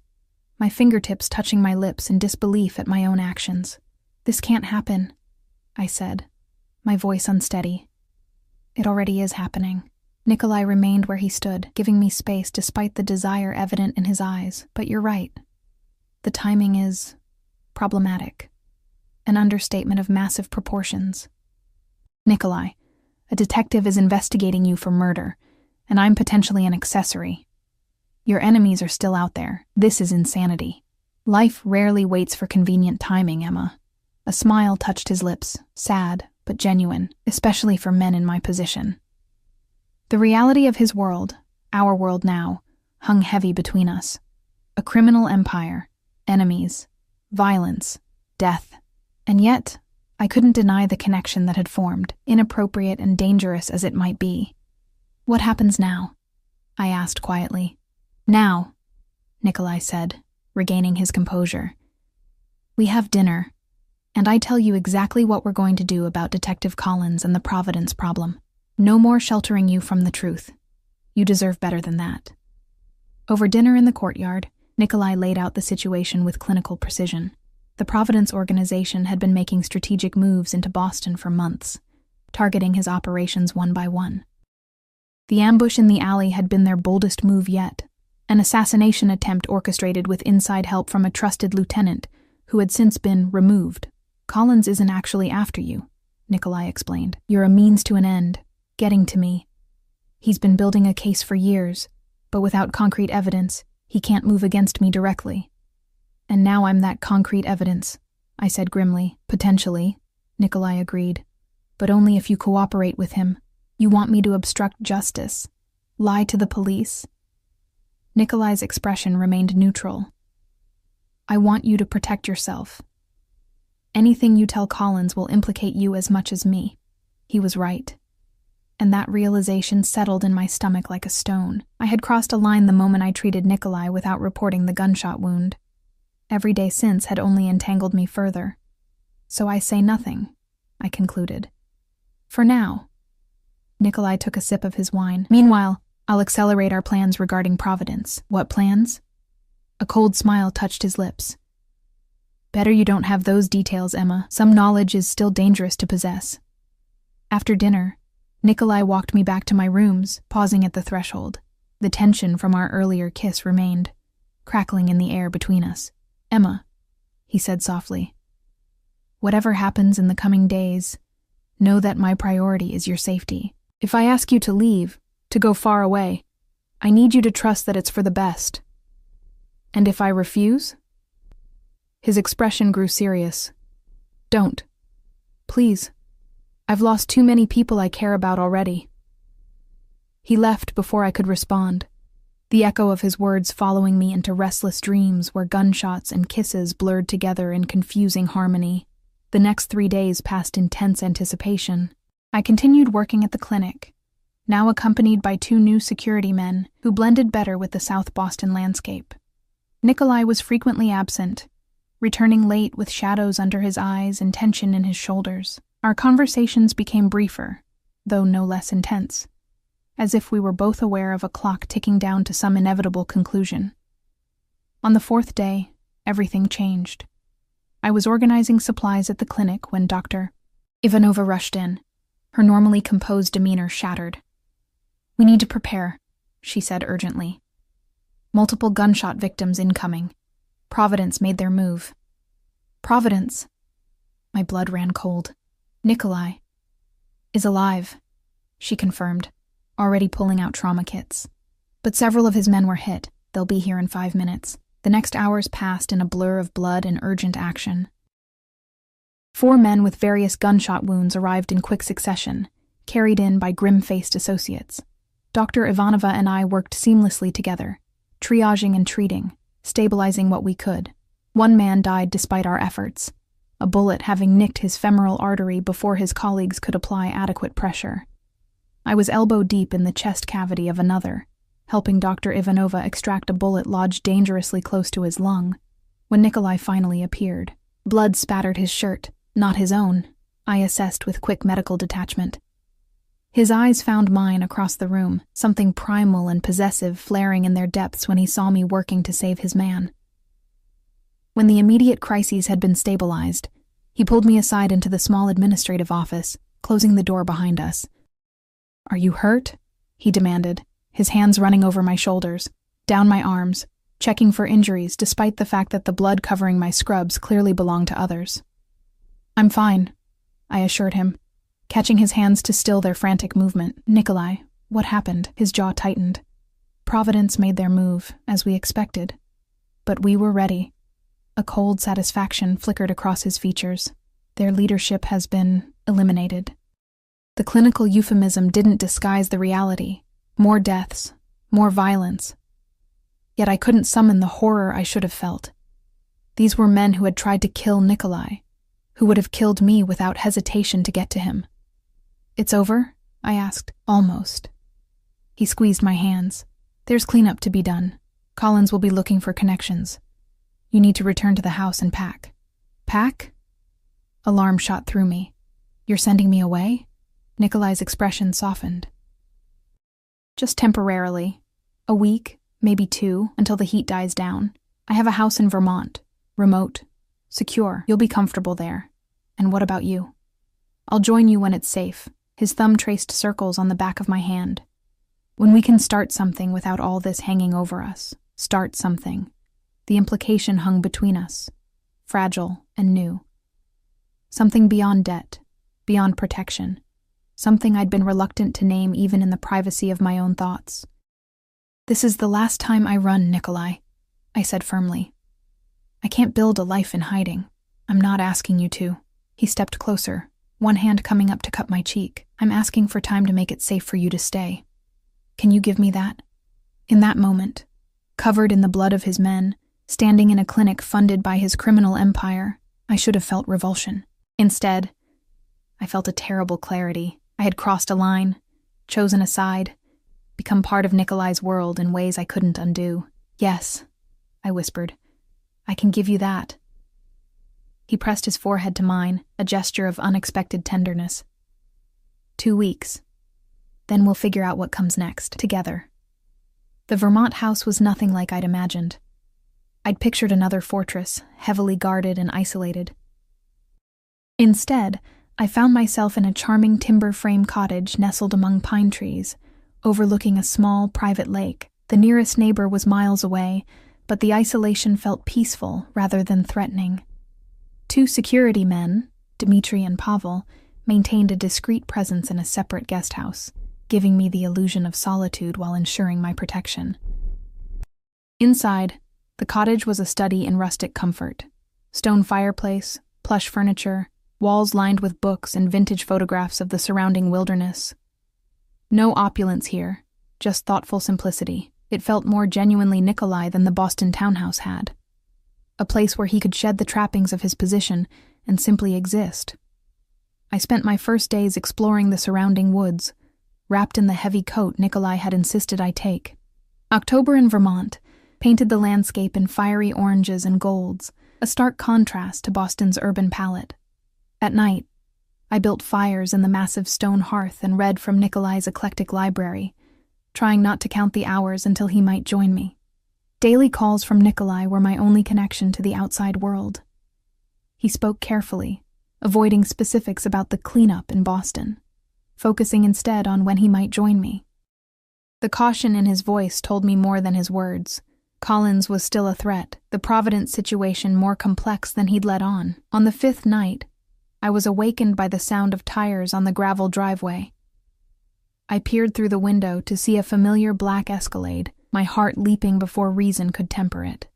my fingertips touching my lips in disbelief at my own actions. "This can't happen," I said, my voice unsteady. "It already is happening." Nikolai remained where he stood, giving me space despite the desire evident in his eyes. "But you're right. The timing is problematic. An understatement of massive proportions. Nikolai, a detective is investigating you for murder, and I'm potentially an accessory. Your enemies are still out there. This is insanity. Life rarely waits for convenient timing, Emma." A smile touched his lips, sad but genuine, especially for men in my position. The reality of his world, our world now, hung heavy between us. A criminal empire, enemies, violence, death. And yet, I couldn't deny the connection that had formed, inappropriate and dangerous as it might be. "What happens now?" I asked quietly. "Now," Nikolai said, regaining his composure. "We have dinner, and I tell you exactly what we're going to do about Detective Collins and the Providence problem. No more sheltering you from the truth. You deserve better than that." Over dinner in the courtyard, Nikolai laid out the situation with clinical precision. The Providence organization had been making strategic moves into Boston for months, targeting his operations one by one. The ambush in the alley had been their boldest move yet, an assassination attempt orchestrated with inside help from a trusted lieutenant who had since been removed. "Collins isn't actually after you," Nikolai explained. "You're a means to an end, getting to me. He's been building a case for years, but without concrete evidence, he can't move against me directly. And now I'm that concrete evidence," I said grimly. "Potentially," Nikolai agreed, "but only if you cooperate with him. You want me to obstruct justice, lie to the police?" Nikolai's expression remained neutral. "I want you to protect yourself. Anything you tell Collins will implicate you as much as me." He was right. And that realization settled in my stomach like a stone. I had crossed a line the moment I treated Nikolai without reporting the gunshot wound. Every day since had only entangled me further. "So I say nothing," I concluded. "For now." Nikolai took a sip of his wine. "Meanwhile, I'll accelerate our plans regarding Providence." "What plans?" A cold smile touched his lips. "Better you don't have those details, Emma. Some knowledge is still dangerous to possess." After dinner, Nikolai walked me back to my rooms, pausing at the threshold. The tension from our earlier kiss remained, crackling in the air between us. "Emma," he said softly, "whatever happens in the coming days, know that my priority is your safety. If I ask you to leave, to go far away, I need you to trust that it's for the best. And if I refuse?" His expression grew serious. "Don't. Please. I've lost too many people I care about already." He left before I could respond, the echo of his words following me into restless dreams where gunshots and kisses blurred together in confusing harmony. The next 3 days passed in tense anticipation. I continued working at the clinic, now accompanied by 2 new security men who blended better with the South Boston landscape. Nikolai was frequently absent, returning late with shadows under his eyes and tension in his shoulders. Our conversations became briefer, though no less intense, as if we were both aware of a clock ticking down to some inevitable conclusion. On the 4th day, everything changed. I was organizing supplies at the clinic when Dr. Ivanova rushed in, her normally composed demeanor shattered. "We need to prepare," she said urgently. "Multiple gunshot victims incoming. Providence made their move." "Providence?" My blood ran cold. Nikolai is alive, she confirmed, already pulling out trauma kits. But several of his men were hit. They'll be here in 5 minutes. The next hours passed in a blur of blood and urgent action. 4 men with various gunshot wounds arrived in quick succession, carried in by grim-faced associates. Dr. Ivanova and I worked seamlessly together, triaging and treating, stabilizing what we could. 1 man died despite our efforts, a bullet having nicked his femoral artery before his colleagues could apply adequate pressure. I was elbow-deep in the chest cavity of another, helping Dr. Ivanova extract a bullet lodged dangerously close to his lung, when Nikolai finally appeared. Blood spattered his shirt, not his own, I assessed with quick medical detachment. His eyes found mine across the room, something primal and possessive flaring in their depths when he saw me working to save his man. When the immediate crises had been stabilized, he pulled me aside into the small administrative office, closing the door behind us. "Are you hurt?" he demanded, his hands running over my shoulders, down my arms, checking for injuries despite the fact that the blood covering my scrubs clearly belonged to others. "I'm fine," I assured him, catching his hands to still their frantic movement. "Nikolai, what happened?" His jaw tightened. Providence made their move, as we expected. But we were ready. A cold satisfaction flickered across his features. Their leadership has been eliminated. The clinical euphemism didn't disguise the reality. More deaths, more violence. Yet I couldn't summon the horror I should have felt. These were men who had tried to kill Nikolai, who would have killed me without hesitation to get to him. "It's over?" I asked. "Almost." He squeezed my hands. "There's cleanup to be done. Collins will be looking for connections. You need to return to the house and pack." "Pack?" Alarm shot through me. "You're sending me away?" Nikolai's expression softened. "Just temporarily. A week, maybe 2, until the heat dies down. I have a house in Vermont. Remote. Secure. You'll be comfortable there. And what about you?" "I'll join you when it's safe." His thumb traced circles on the back of my hand. "When we can start something without all this hanging over us. Start something." The implication hung between us, fragile and new. Something beyond debt, beyond protection. Something I'd been reluctant to name even in the privacy of my own thoughts. "This is the last time I run, Nikolai," I said firmly. "I can't build a life in hiding. I'm not asking you to." He stepped closer, one hand coming up to cup my cheek. "I'm asking for time to make it safe for you to stay. Can you give me that?" In that moment, covered in the blood of his men, standing in a clinic funded by his criminal empire, I should have felt revulsion. Instead, I felt a terrible clarity. I had crossed a line, chosen a side, become part of Nikolai's world in ways I couldn't undo. "Yes," I whispered, "I can give you that." He pressed his forehead to mine, a gesture of unexpected tenderness. 2 weeks. Then we'll figure out what comes next, together. The Vermont house was nothing like I'd imagined. I'd pictured another fortress, heavily guarded and isolated. Instead, I found myself in a charming timber frame cottage nestled among pine trees, overlooking a small, private lake. The nearest neighbor was miles away, but the isolation felt peaceful rather than threatening. 2 security men, Dmitri and Pavel, maintained a discreet presence in a separate guest house, giving me the illusion of solitude while ensuring my protection. Inside, the cottage was a study in rustic comfort. Stone fireplace, plush furniture, walls lined with books and vintage photographs of the surrounding wilderness. No opulence here, just thoughtful simplicity. It felt more genuinely Nikolai than the Boston townhouse had. A place where he could shed the trappings of his position and simply exist. I spent my first days exploring the surrounding woods, wrapped in the heavy coat Nikolai had insisted I take. October in Vermont painted the landscape in fiery oranges and golds, a stark contrast to Boston's urban palette. At night, I built fires in the massive stone hearth and read from Nikolai's eclectic library, trying not to count the hours until he might join me. Daily calls from Nikolai were my only connection to the outside world. He spoke carefully, avoiding specifics about the cleanup in Boston, focusing instead on when he might join me. The caution in his voice told me more than his words. Collins was still a threat, the Providence situation more complex than he'd let on. On the 5th night, I was awakened by the sound of tires on the gravel driveway. I peered through the window to see a familiar black Escalade, my heart leaping before reason could temper it.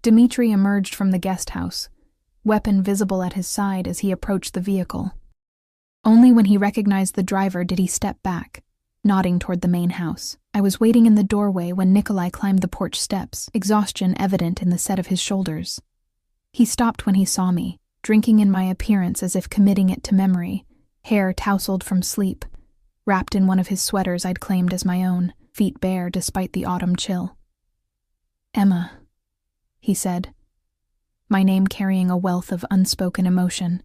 Dmitri emerged from the guest house, weapon visible at his side as he approached the vehicle. Only when he recognized the driver did he step back, nodding toward the main house. I was waiting in the doorway when Nikolai climbed the porch steps, exhaustion evident in the set of his shoulders. He stopped when he saw me, drinking in my appearance as if committing it to memory, hair tousled from sleep, wrapped in one of his sweaters I'd claimed as my own, feet bare despite the autumn chill. "Emma," he said, my name carrying a wealth of unspoken emotion.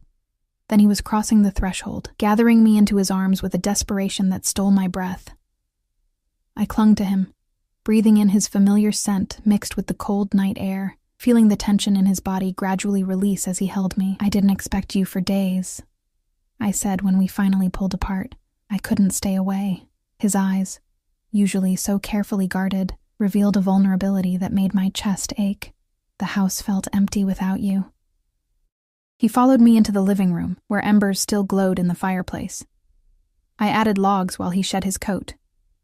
Then he was crossing the threshold, gathering me into his arms with a desperation that stole my breath. I clung to him, breathing in his familiar scent mixed with the cold night air, feeling the tension in his body gradually release as he held me. "I didn't expect you for days," I said when we finally pulled apart. I couldn't stay away. His eyes, usually so carefully guarded, revealed a vulnerability that made my chest ache. "The house felt empty without you." He followed me into the living room, where embers still glowed in the fireplace. I added logs while he shed his coat,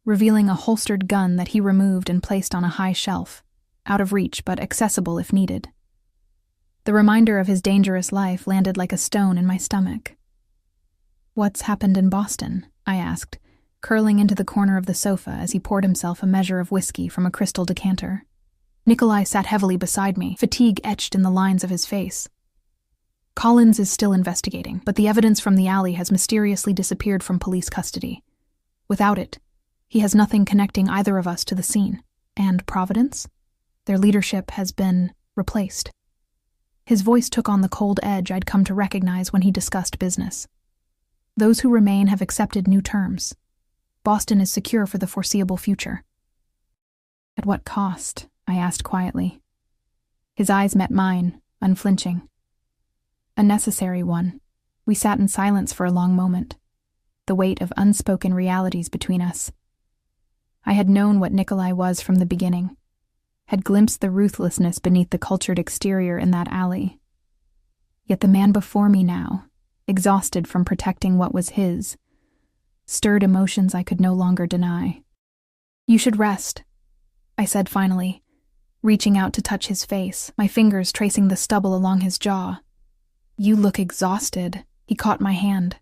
revealing a holstered gun that he removed and placed on a high shelf, out of reach but accessible if needed. The reminder of his dangerous life landed like a stone in my stomach. "What's happened in Boston?" I asked, curling into the corner of the sofa as he poured himself a measure of whiskey from a crystal decanter. Nikolai sat heavily beside me, fatigue etched in the lines of his face. "Collins is still investigating, but the evidence from the alley has mysteriously disappeared from police custody. Without it, he has nothing connecting either of us to the scene. And Providence? Their leadership has been replaced." His voice took on the cold edge I'd come to recognize when he discussed business. "Those who remain have accepted new terms. Boston is secure for the foreseeable future." "At what cost?" I asked quietly. His eyes met mine, unflinching. "A necessary one." We sat in silence for a long moment, the weight of unspoken realities between us. I had known what Nikolai was from the beginning, had glimpsed the ruthlessness beneath the cultured exterior in that alley. Yet the man before me now, exhausted from protecting what was his, stirred emotions I could no longer deny. "You should rest," I said finally, reaching out to touch his face, my fingers tracing the stubble along his jaw. "You look exhausted." He caught my hand,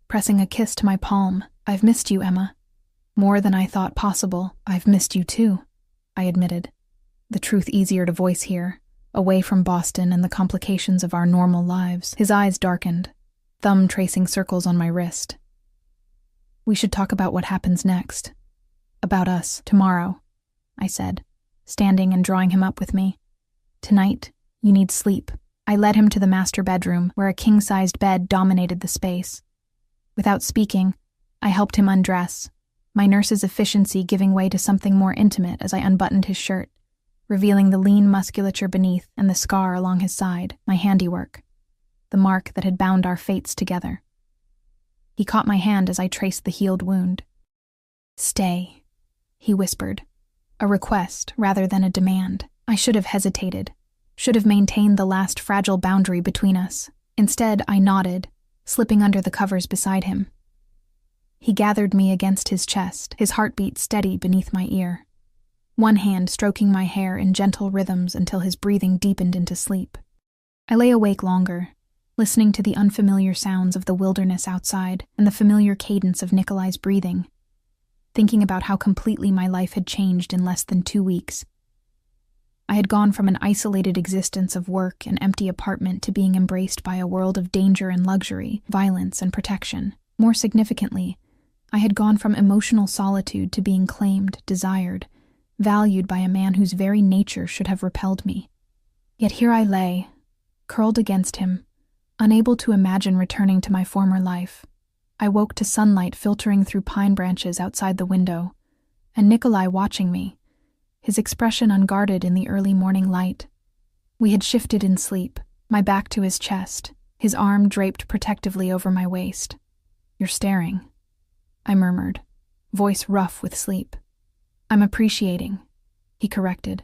pressing a kiss to my palm. "I've missed you, Emma. More than I thought possible." "I've missed you too," I admitted, the truth easier to voice here, away from Boston and the complications of our normal lives. His eyes darkened, thumb tracing circles on my wrist. "We should talk about what happens next. About us, tomorrow," I said, standing and drawing him up with me. "Tonight, you need sleep." I led him to the master bedroom, where a king-sized bed dominated the space. Without speaking, I helped him undress, my nurse's efficiency giving way to something more intimate as I unbuttoned his shirt, revealing the lean musculature beneath and the scar along his side, my handiwork, the mark that had bound our fates together. He caught my hand as I traced the healed wound. "Stay," he whispered, a request rather than a demand. I should have hesitated, should have maintained the last fragile boundary between us. Instead, I nodded, slipping under the covers beside him. He gathered me against his chest, his heartbeat steady beneath my ear, one hand stroking my hair in gentle rhythms until his breathing deepened into sleep. I lay awake longer, listening to the unfamiliar sounds of the wilderness outside and the familiar cadence of Nikolai's breathing, thinking about how completely my life had changed in less than 2 weeks. I had gone from an isolated existence of work and empty apartment to being embraced by a world of danger and luxury, violence and protection. More significantly, I had gone from emotional solitude to being claimed, desired, valued by a man whose very nature should have repelled me. Yet here I lay, curled against him, unable to imagine returning to my former life. I woke to sunlight filtering through pine branches outside the window, and Nikolai watching me, his expression unguarded in the early morning light. We had shifted in sleep, my back to his chest, his arm draped protectively over my waist. "You're staring," I murmured, voice rough with sleep. "I'm appreciating," he corrected,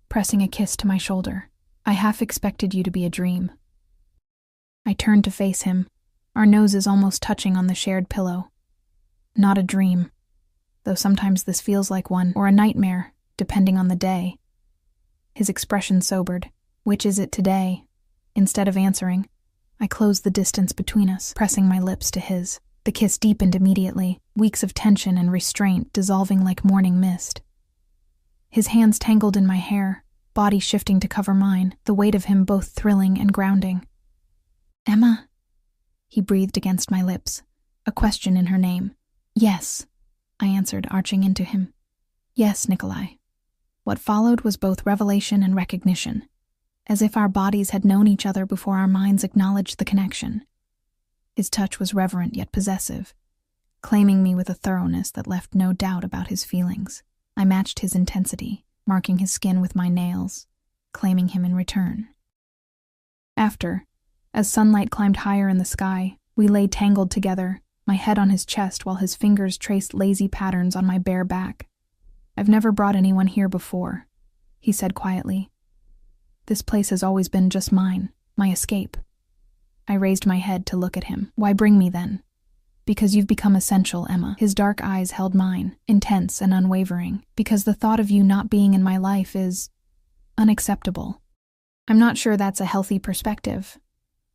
pressing a kiss to my shoulder. "I half expected you to be a dream." I turned to face him, our noses almost touching on the shared pillow. Not a dream, though sometimes this feels like one, or a nightmare, depending on the day. His expression sobered. Which is it today? Instead of answering, I closed the distance between us, pressing my lips to his. The kiss deepened immediately, weeks of tension and restraint dissolving like morning mist. His hands tangled in my hair, body shifting to cover mine, the weight of him both thrilling and grounding. "Emma?" He breathed against my lips, a question in her name. "Yes," I answered, arching into him. "Yes, Nikolai." What followed was both revelation and recognition, as if our bodies had known each other before our minds acknowledged the connection. His touch was reverent yet possessive, claiming me with a thoroughness that left no doubt about his feelings. I matched his intensity, marking his skin with my nails, claiming him in return. After, as sunlight climbed higher in the sky, we lay tangled together, my head on his chest while his fingers traced lazy patterns on my bare back. "I've never brought anyone here before," he said quietly. "This place has always been just mine, my escape." I raised my head to look at him. "Why bring me then?" "Because you've become essential, Emma." His dark eyes held mine, intense and unwavering. "Because the thought of you not being in my life is unacceptable." "I'm not sure that's a healthy perspective,"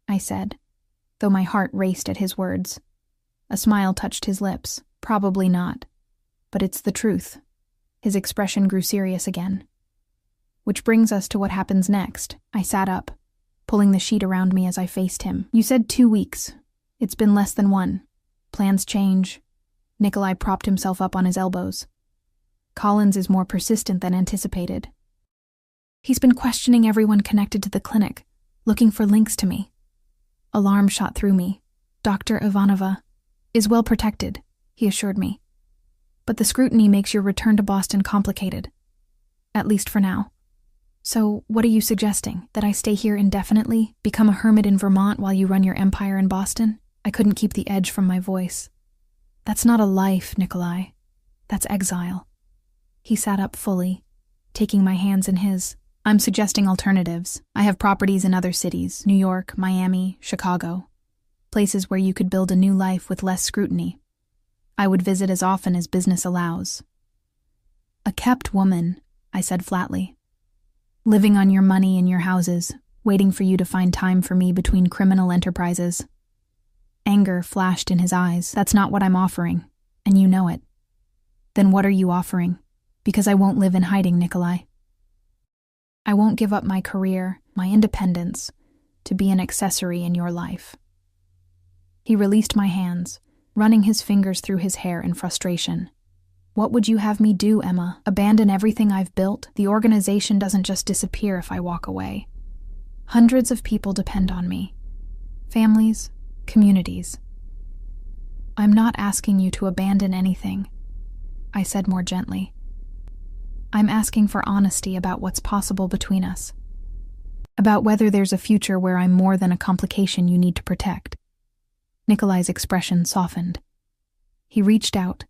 I said, though my heart raced at his words. A smile touched his lips. "Probably not. But it's the truth." His expression grew serious again. "Which brings us to what happens next." I sat up, pulling the sheet around me as I faced him. "You said 2 weeks. It's been less than 1. Plans change." Nikolai propped himself up on his elbows. "Collins is more persistent than anticipated. He's been questioning everyone connected to the clinic, looking for links to me." Alarm shot through me. "Dr. Ivanova is well protected," he assured me. "But the scrutiny makes your return to Boston complicated. At least for now. So, what are you suggesting? That I stay here indefinitely, become a hermit in Vermont while you run your empire in Boston?" I couldn't keep the edge from my voice. "That's not a life, Nikolai. That's exile." He sat up fully, taking my hands in his. "I'm suggesting alternatives. I have properties in other cities, New York, Miami, Chicago. Places where you could build a new life with less scrutiny. I would visit as often as business allows." "A kept woman," I said flatly. "Living on your money in your houses, waiting for you to find time for me between criminal enterprises." Anger flashed in his eyes. "That's not what I'm offering, and you know it." "Then what are you offering?" "Because I won't live in hiding, Nikolai. I won't give up my career, my independence, to be an accessory in your life." He released my hands, running his fingers through his hair in frustration. "What would you have me do, Emma? Abandon everything I've built? The organization doesn't just disappear if I walk away. Hundreds of people depend on me. Families, communities." "I'm not asking you to abandon anything," I said more gently. "I'm asking for honesty about what's possible between us. About whether there's a future where I'm more than a complication you need to protect." Nikolai's expression softened. He reached out,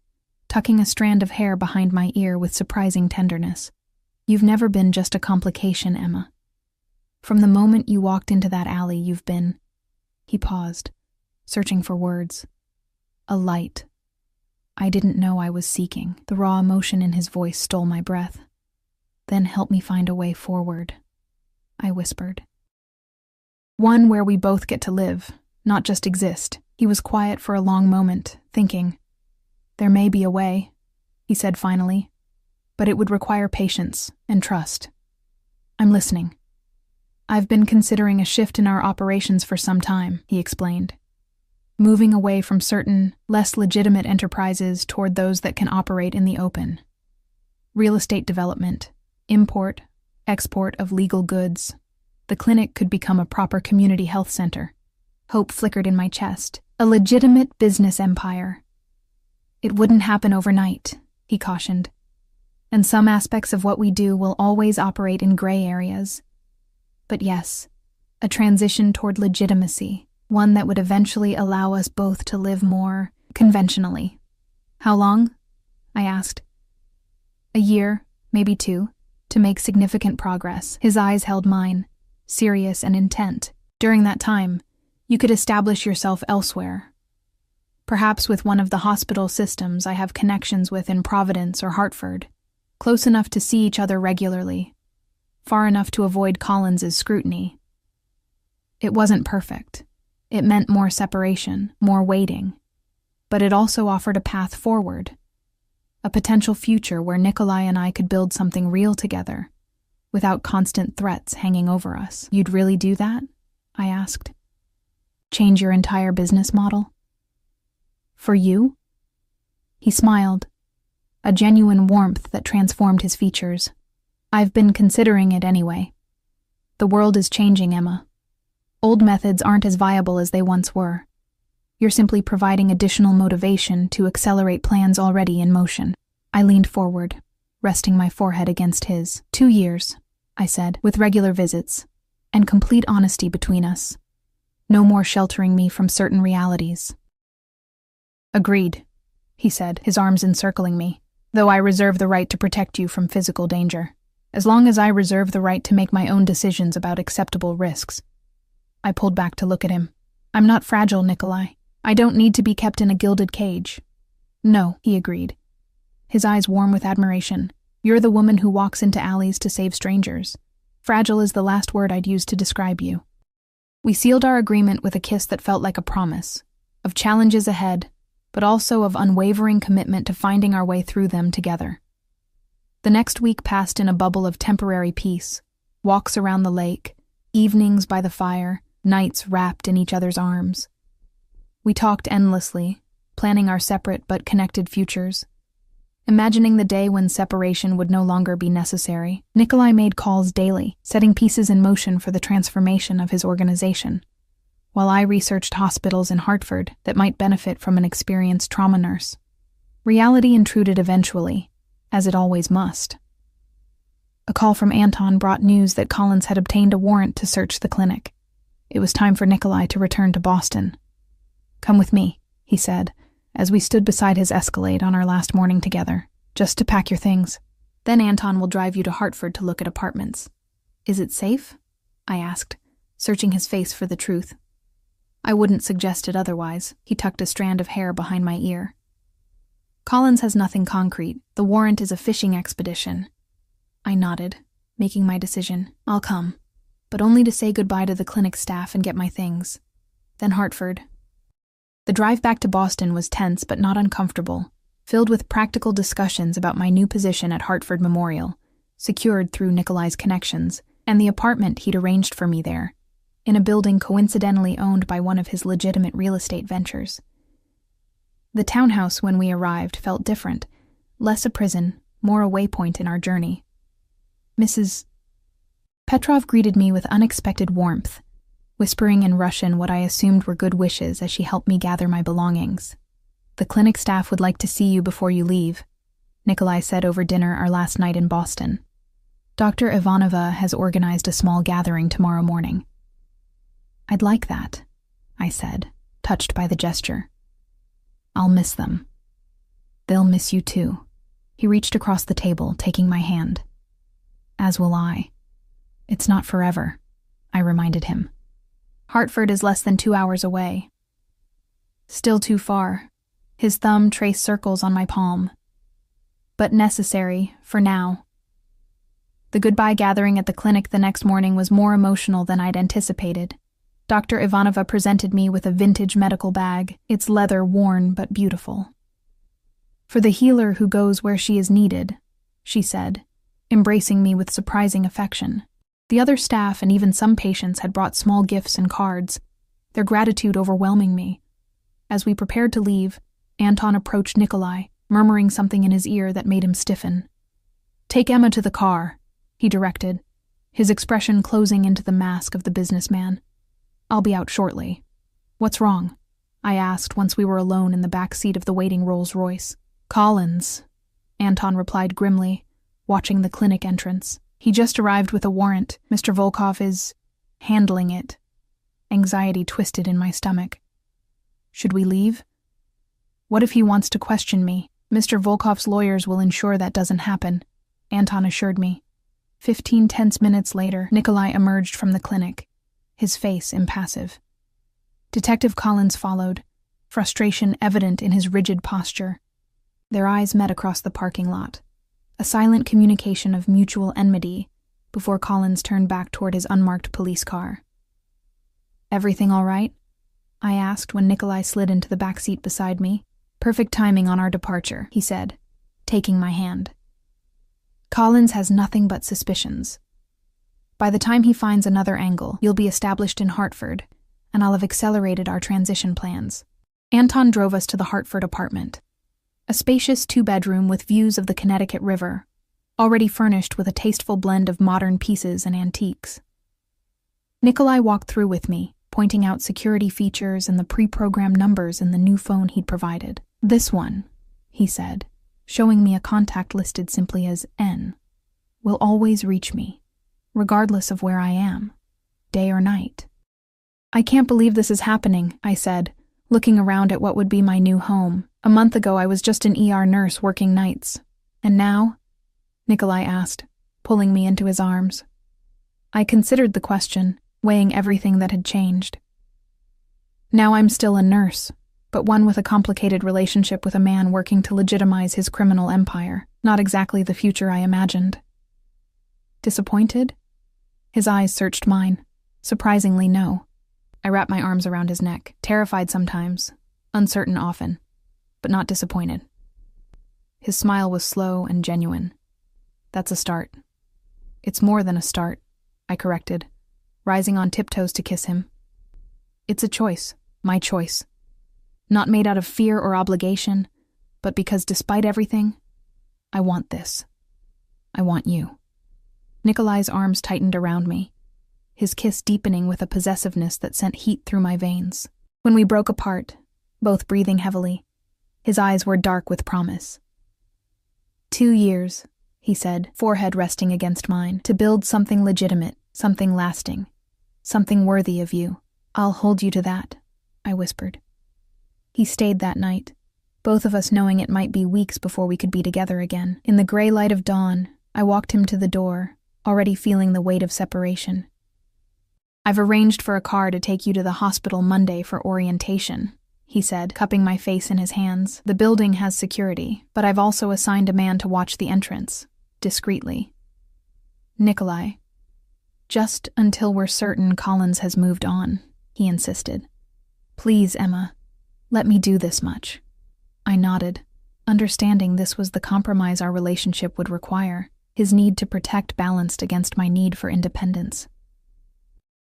tucking a strand of hair behind my ear with surprising tenderness. "You've never been just a complication, Emma. From the moment you walked into that alley, you've been—" He paused, searching for words. "A light I didn't know I was seeking." The raw emotion in his voice stole my breath. "Then help me find a way forward," I whispered. "One where we both get to live, not just exist." He was quiet for a long moment, thinking. "There may be a way," he said finally, "but it would require patience and trust." "I'm listening." "I've been considering a shift in our operations for some time," he explained. "Moving away from certain, less legitimate enterprises toward those that can operate in the open. Real estate development, import, export of legal goods. The clinic could become a proper community health center." Hope flickered in my chest. "A legitimate business empire." "It wouldn't happen overnight," he cautioned. "And some aspects of what we do will always operate in gray areas. But yes, a transition toward legitimacy, one that would eventually allow us both to live more conventionally." "How long?" I asked. "A year, maybe 2, to make significant progress." His eyes held mine, serious and intent. "During that time, You could establish yourself elsewhere. Perhaps with one of the hospital systems I have connections with in Providence or Hartford, close enough to see each other regularly, far enough to avoid Collins's scrutiny. It wasn't perfect. It meant more separation, more waiting, but it also offered a path forward, a potential future where Nikolai and I could build something real together, without constant threats hanging over us. You'd really do that? I asked. Change your entire business model? For you? He smiled, a genuine warmth that transformed his features. I've been considering it anyway. The world is changing, Emma. Old methods aren't as viable as they once were. You're simply providing additional motivation to accelerate plans already in motion. I leaned forward, resting my forehead against his. 2 years, I said, with regular visits, and complete honesty between us. No more sheltering me from certain realities. Agreed, he said, his arms encircling me, though I reserve the right to protect you from physical danger, as long as I reserve the right to make my own decisions about acceptable risks. I pulled back to look at him. I'm not fragile, Nikolai. I don't need to be kept in a gilded cage. No, he agreed, his eyes warm with admiration. You're the woman who walks into alleys to save strangers. Fragile is the last word I'd use to describe you. We sealed our agreement with a kiss that felt like a promise, of challenges ahead, but also of unwavering commitment to finding our way through them together. The next week passed in a bubble of temporary peace, walks around the lake, evenings by the fire, nights wrapped in each other's arms. We talked endlessly, planning our separate but connected futures. Imagining the day when separation would no longer be necessary, Nikolai made calls daily, setting pieces in motion for the transformation of his organization, while I researched hospitals in Hartford that might benefit from an experienced trauma nurse. Reality intruded eventually, as it always must. A call from Anton brought news that Collins had obtained a warrant to search the clinic. It was time for Nikolai to return to Boston. Come with me, he said, as we stood beside his Escalade on our last morning together, just to pack your things. Then Anton will drive you to Hartford to look at apartments. Is it safe? I asked, searching his face for the truth. I wouldn't suggest it otherwise. He tucked a strand of hair behind my ear. Collins has nothing concrete. The warrant is a fishing expedition. I nodded, making my decision. I'll come, but only to say goodbye to the clinic staff and get my things. Then Hartford. The drive back to Boston was tense but not uncomfortable, filled with practical discussions about my new position at Hartford Memorial, secured through Nikolai's connections, and the apartment he'd arranged for me there, in a building coincidentally owned by one of his legitimate real estate ventures. The townhouse when we arrived felt different, less a prison, more a waypoint in our journey. Mrs. Petrov greeted me with unexpected warmth, whispering in Russian what I assumed were good wishes as she helped me gather my belongings. The clinic staff would like to see you before you leave, Nikolai said over dinner our last night in Boston. Dr. Ivanova has organized a small gathering tomorrow morning. I'd like that, I said, touched by the gesture. I'll miss them. They'll miss you too. He reached across the table, taking my hand. As will I. It's not forever, I reminded him. Hartford is less than 2 hours away. Still too far. His thumb traced circles on my palm. But necessary, for now. The goodbye gathering at the clinic the next morning was more emotional than I'd anticipated. Dr. Ivanova presented me with a vintage medical bag, its leather worn but beautiful. For the healer who goes where she is needed, she said, embracing me with surprising affection. The other staff and even some patients had brought small gifts and cards, their gratitude overwhelming me. As we prepared to leave, Anton approached Nikolai, murmuring something in his ear that made him stiffen. Take Emma to the car, he directed, his expression closing into the mask of the businessman. I'll be out shortly. What's wrong? I asked once we were alone in the back seat of the waiting Rolls-Royce. Collins, Anton replied grimly, watching the clinic entrance. He just arrived with a warrant. Mr. Volkov is handling it. Anxiety twisted in my stomach. Should we leave? What if he wants to question me? Mr. Volkov's lawyers will ensure that doesn't happen, Anton assured me. 15 tense minutes later, Nikolai emerged from the clinic, his face impassive. Detective Collins followed, frustration evident in his rigid posture. Their eyes met across the parking lot, a silent communication of mutual enmity before Collins turned back toward his unmarked police car. "Everything all right?" I asked when Nikolai slid into the back seat beside me. "Perfect timing on our departure," he said, taking my hand. "Collins has nothing but suspicions. By the time he finds another angle, you'll be established in Hartford, and I'll have accelerated our transition plans." Anton drove us to the Hartford apartment, a spacious 2-bedroom with views of the Connecticut River, already furnished with a tasteful blend of modern pieces and antiques. Nikolai walked through with me, pointing out security features and the pre-programmed numbers in the new phone he'd provided. "This one," he said, showing me a contact listed simply as N, "will always reach me, regardless of where I am, day or night." "I can't believe this is happening," I said, looking around at what would be my new home. "A month ago I was just an ER nurse working nights. And now?" Nikolai asked, pulling me into his arms. I considered the question, weighing everything that had changed. "Now I'm still a nurse, but one with a complicated relationship with a man working to legitimize his criminal empire. Not exactly the future I imagined." "Disappointed?" His eyes searched mine. Surprisingly, no. I wrapped my arms around his neck, terrified sometimes, uncertain often, but not disappointed. His smile was slow and genuine. "That's a start." "It's more than a start," I corrected, rising on tiptoes to kiss him. "It's a choice, my choice. Not made out of fear or obligation, but because despite everything, I want this. I want you." Nikolai's arms tightened around me, his kiss deepening with a possessiveness that sent heat through my veins. When we broke apart, both breathing heavily, his eyes were dark with promise. 2 years, he said, forehead resting against mine, to build something legitimate, something lasting, something worthy of you. I'll hold you to that, I whispered. He stayed that night, both of us knowing it might be weeks before we could be together again. In the gray light of dawn, I walked him to the door, already feeling the weight of separation. "I've arranged for a car to take you to the hospital Monday for orientation," he said, cupping my face in his hands. "The building has security, but I've also assigned a man to watch the entrance, discreetly. Nikolai, just until we're certain Collins has moved on," he insisted. "Please, Emma, let me do this much." I nodded, understanding this was the compromise our relationship would require, his need to protect balanced against my need for independence.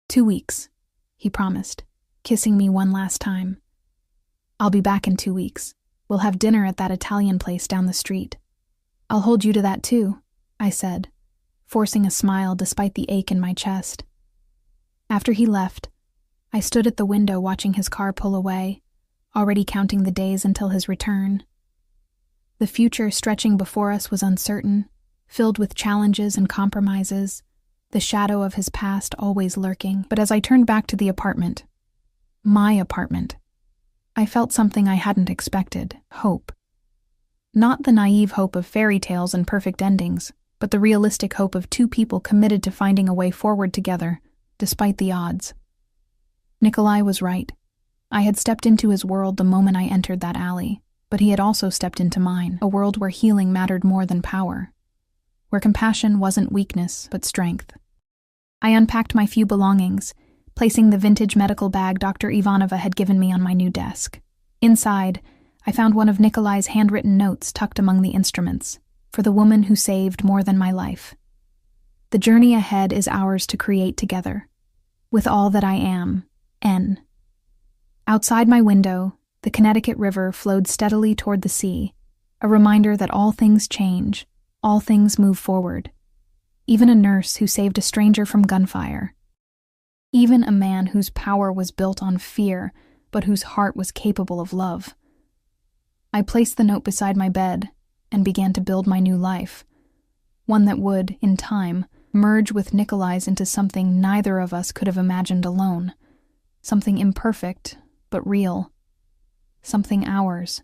2 weeks, he promised, kissing me one last time. "I'll be back in 2 weeks. We'll have dinner at that Italian place down the street." "I'll hold you to that too," I said, forcing a smile despite the ache in my chest. After he left, I stood at the window watching his car pull away, already counting the days until his return. The future stretching before us was uncertain, filled with challenges and compromises, the shadow of his past always lurking. But as I turned back to the apartment, my apartment, I felt something I hadn't expected: hope. Not the naive hope of fairy tales and perfect endings, but the realistic hope of 2 people committed to finding a way forward together, despite the odds. Nikolai was right. I had stepped into his world the moment I entered that alley, but he had also stepped into mine, a world where healing mattered more than power, where compassion wasn't weakness, but strength. I unpacked my few belongings, placing the vintage medical bag Dr. Ivanova had given me on my new desk. Inside, I found one of Nikolai's handwritten notes tucked among the instruments, for the woman who saved more than my life. "The journey ahead is ours to create together. With all that I am, N." Outside my window, the Connecticut River flowed steadily toward the sea, a reminder that all things change, all things move forward. Even a nurse who saved a stranger from gunfire. Even a man whose power was built on fear, but whose heart was capable of love. I placed the note beside my bed and began to build my new life, one that would, in time, merge with Nikolai's into something neither of us could have imagined alone, something imperfect, but real, something ours,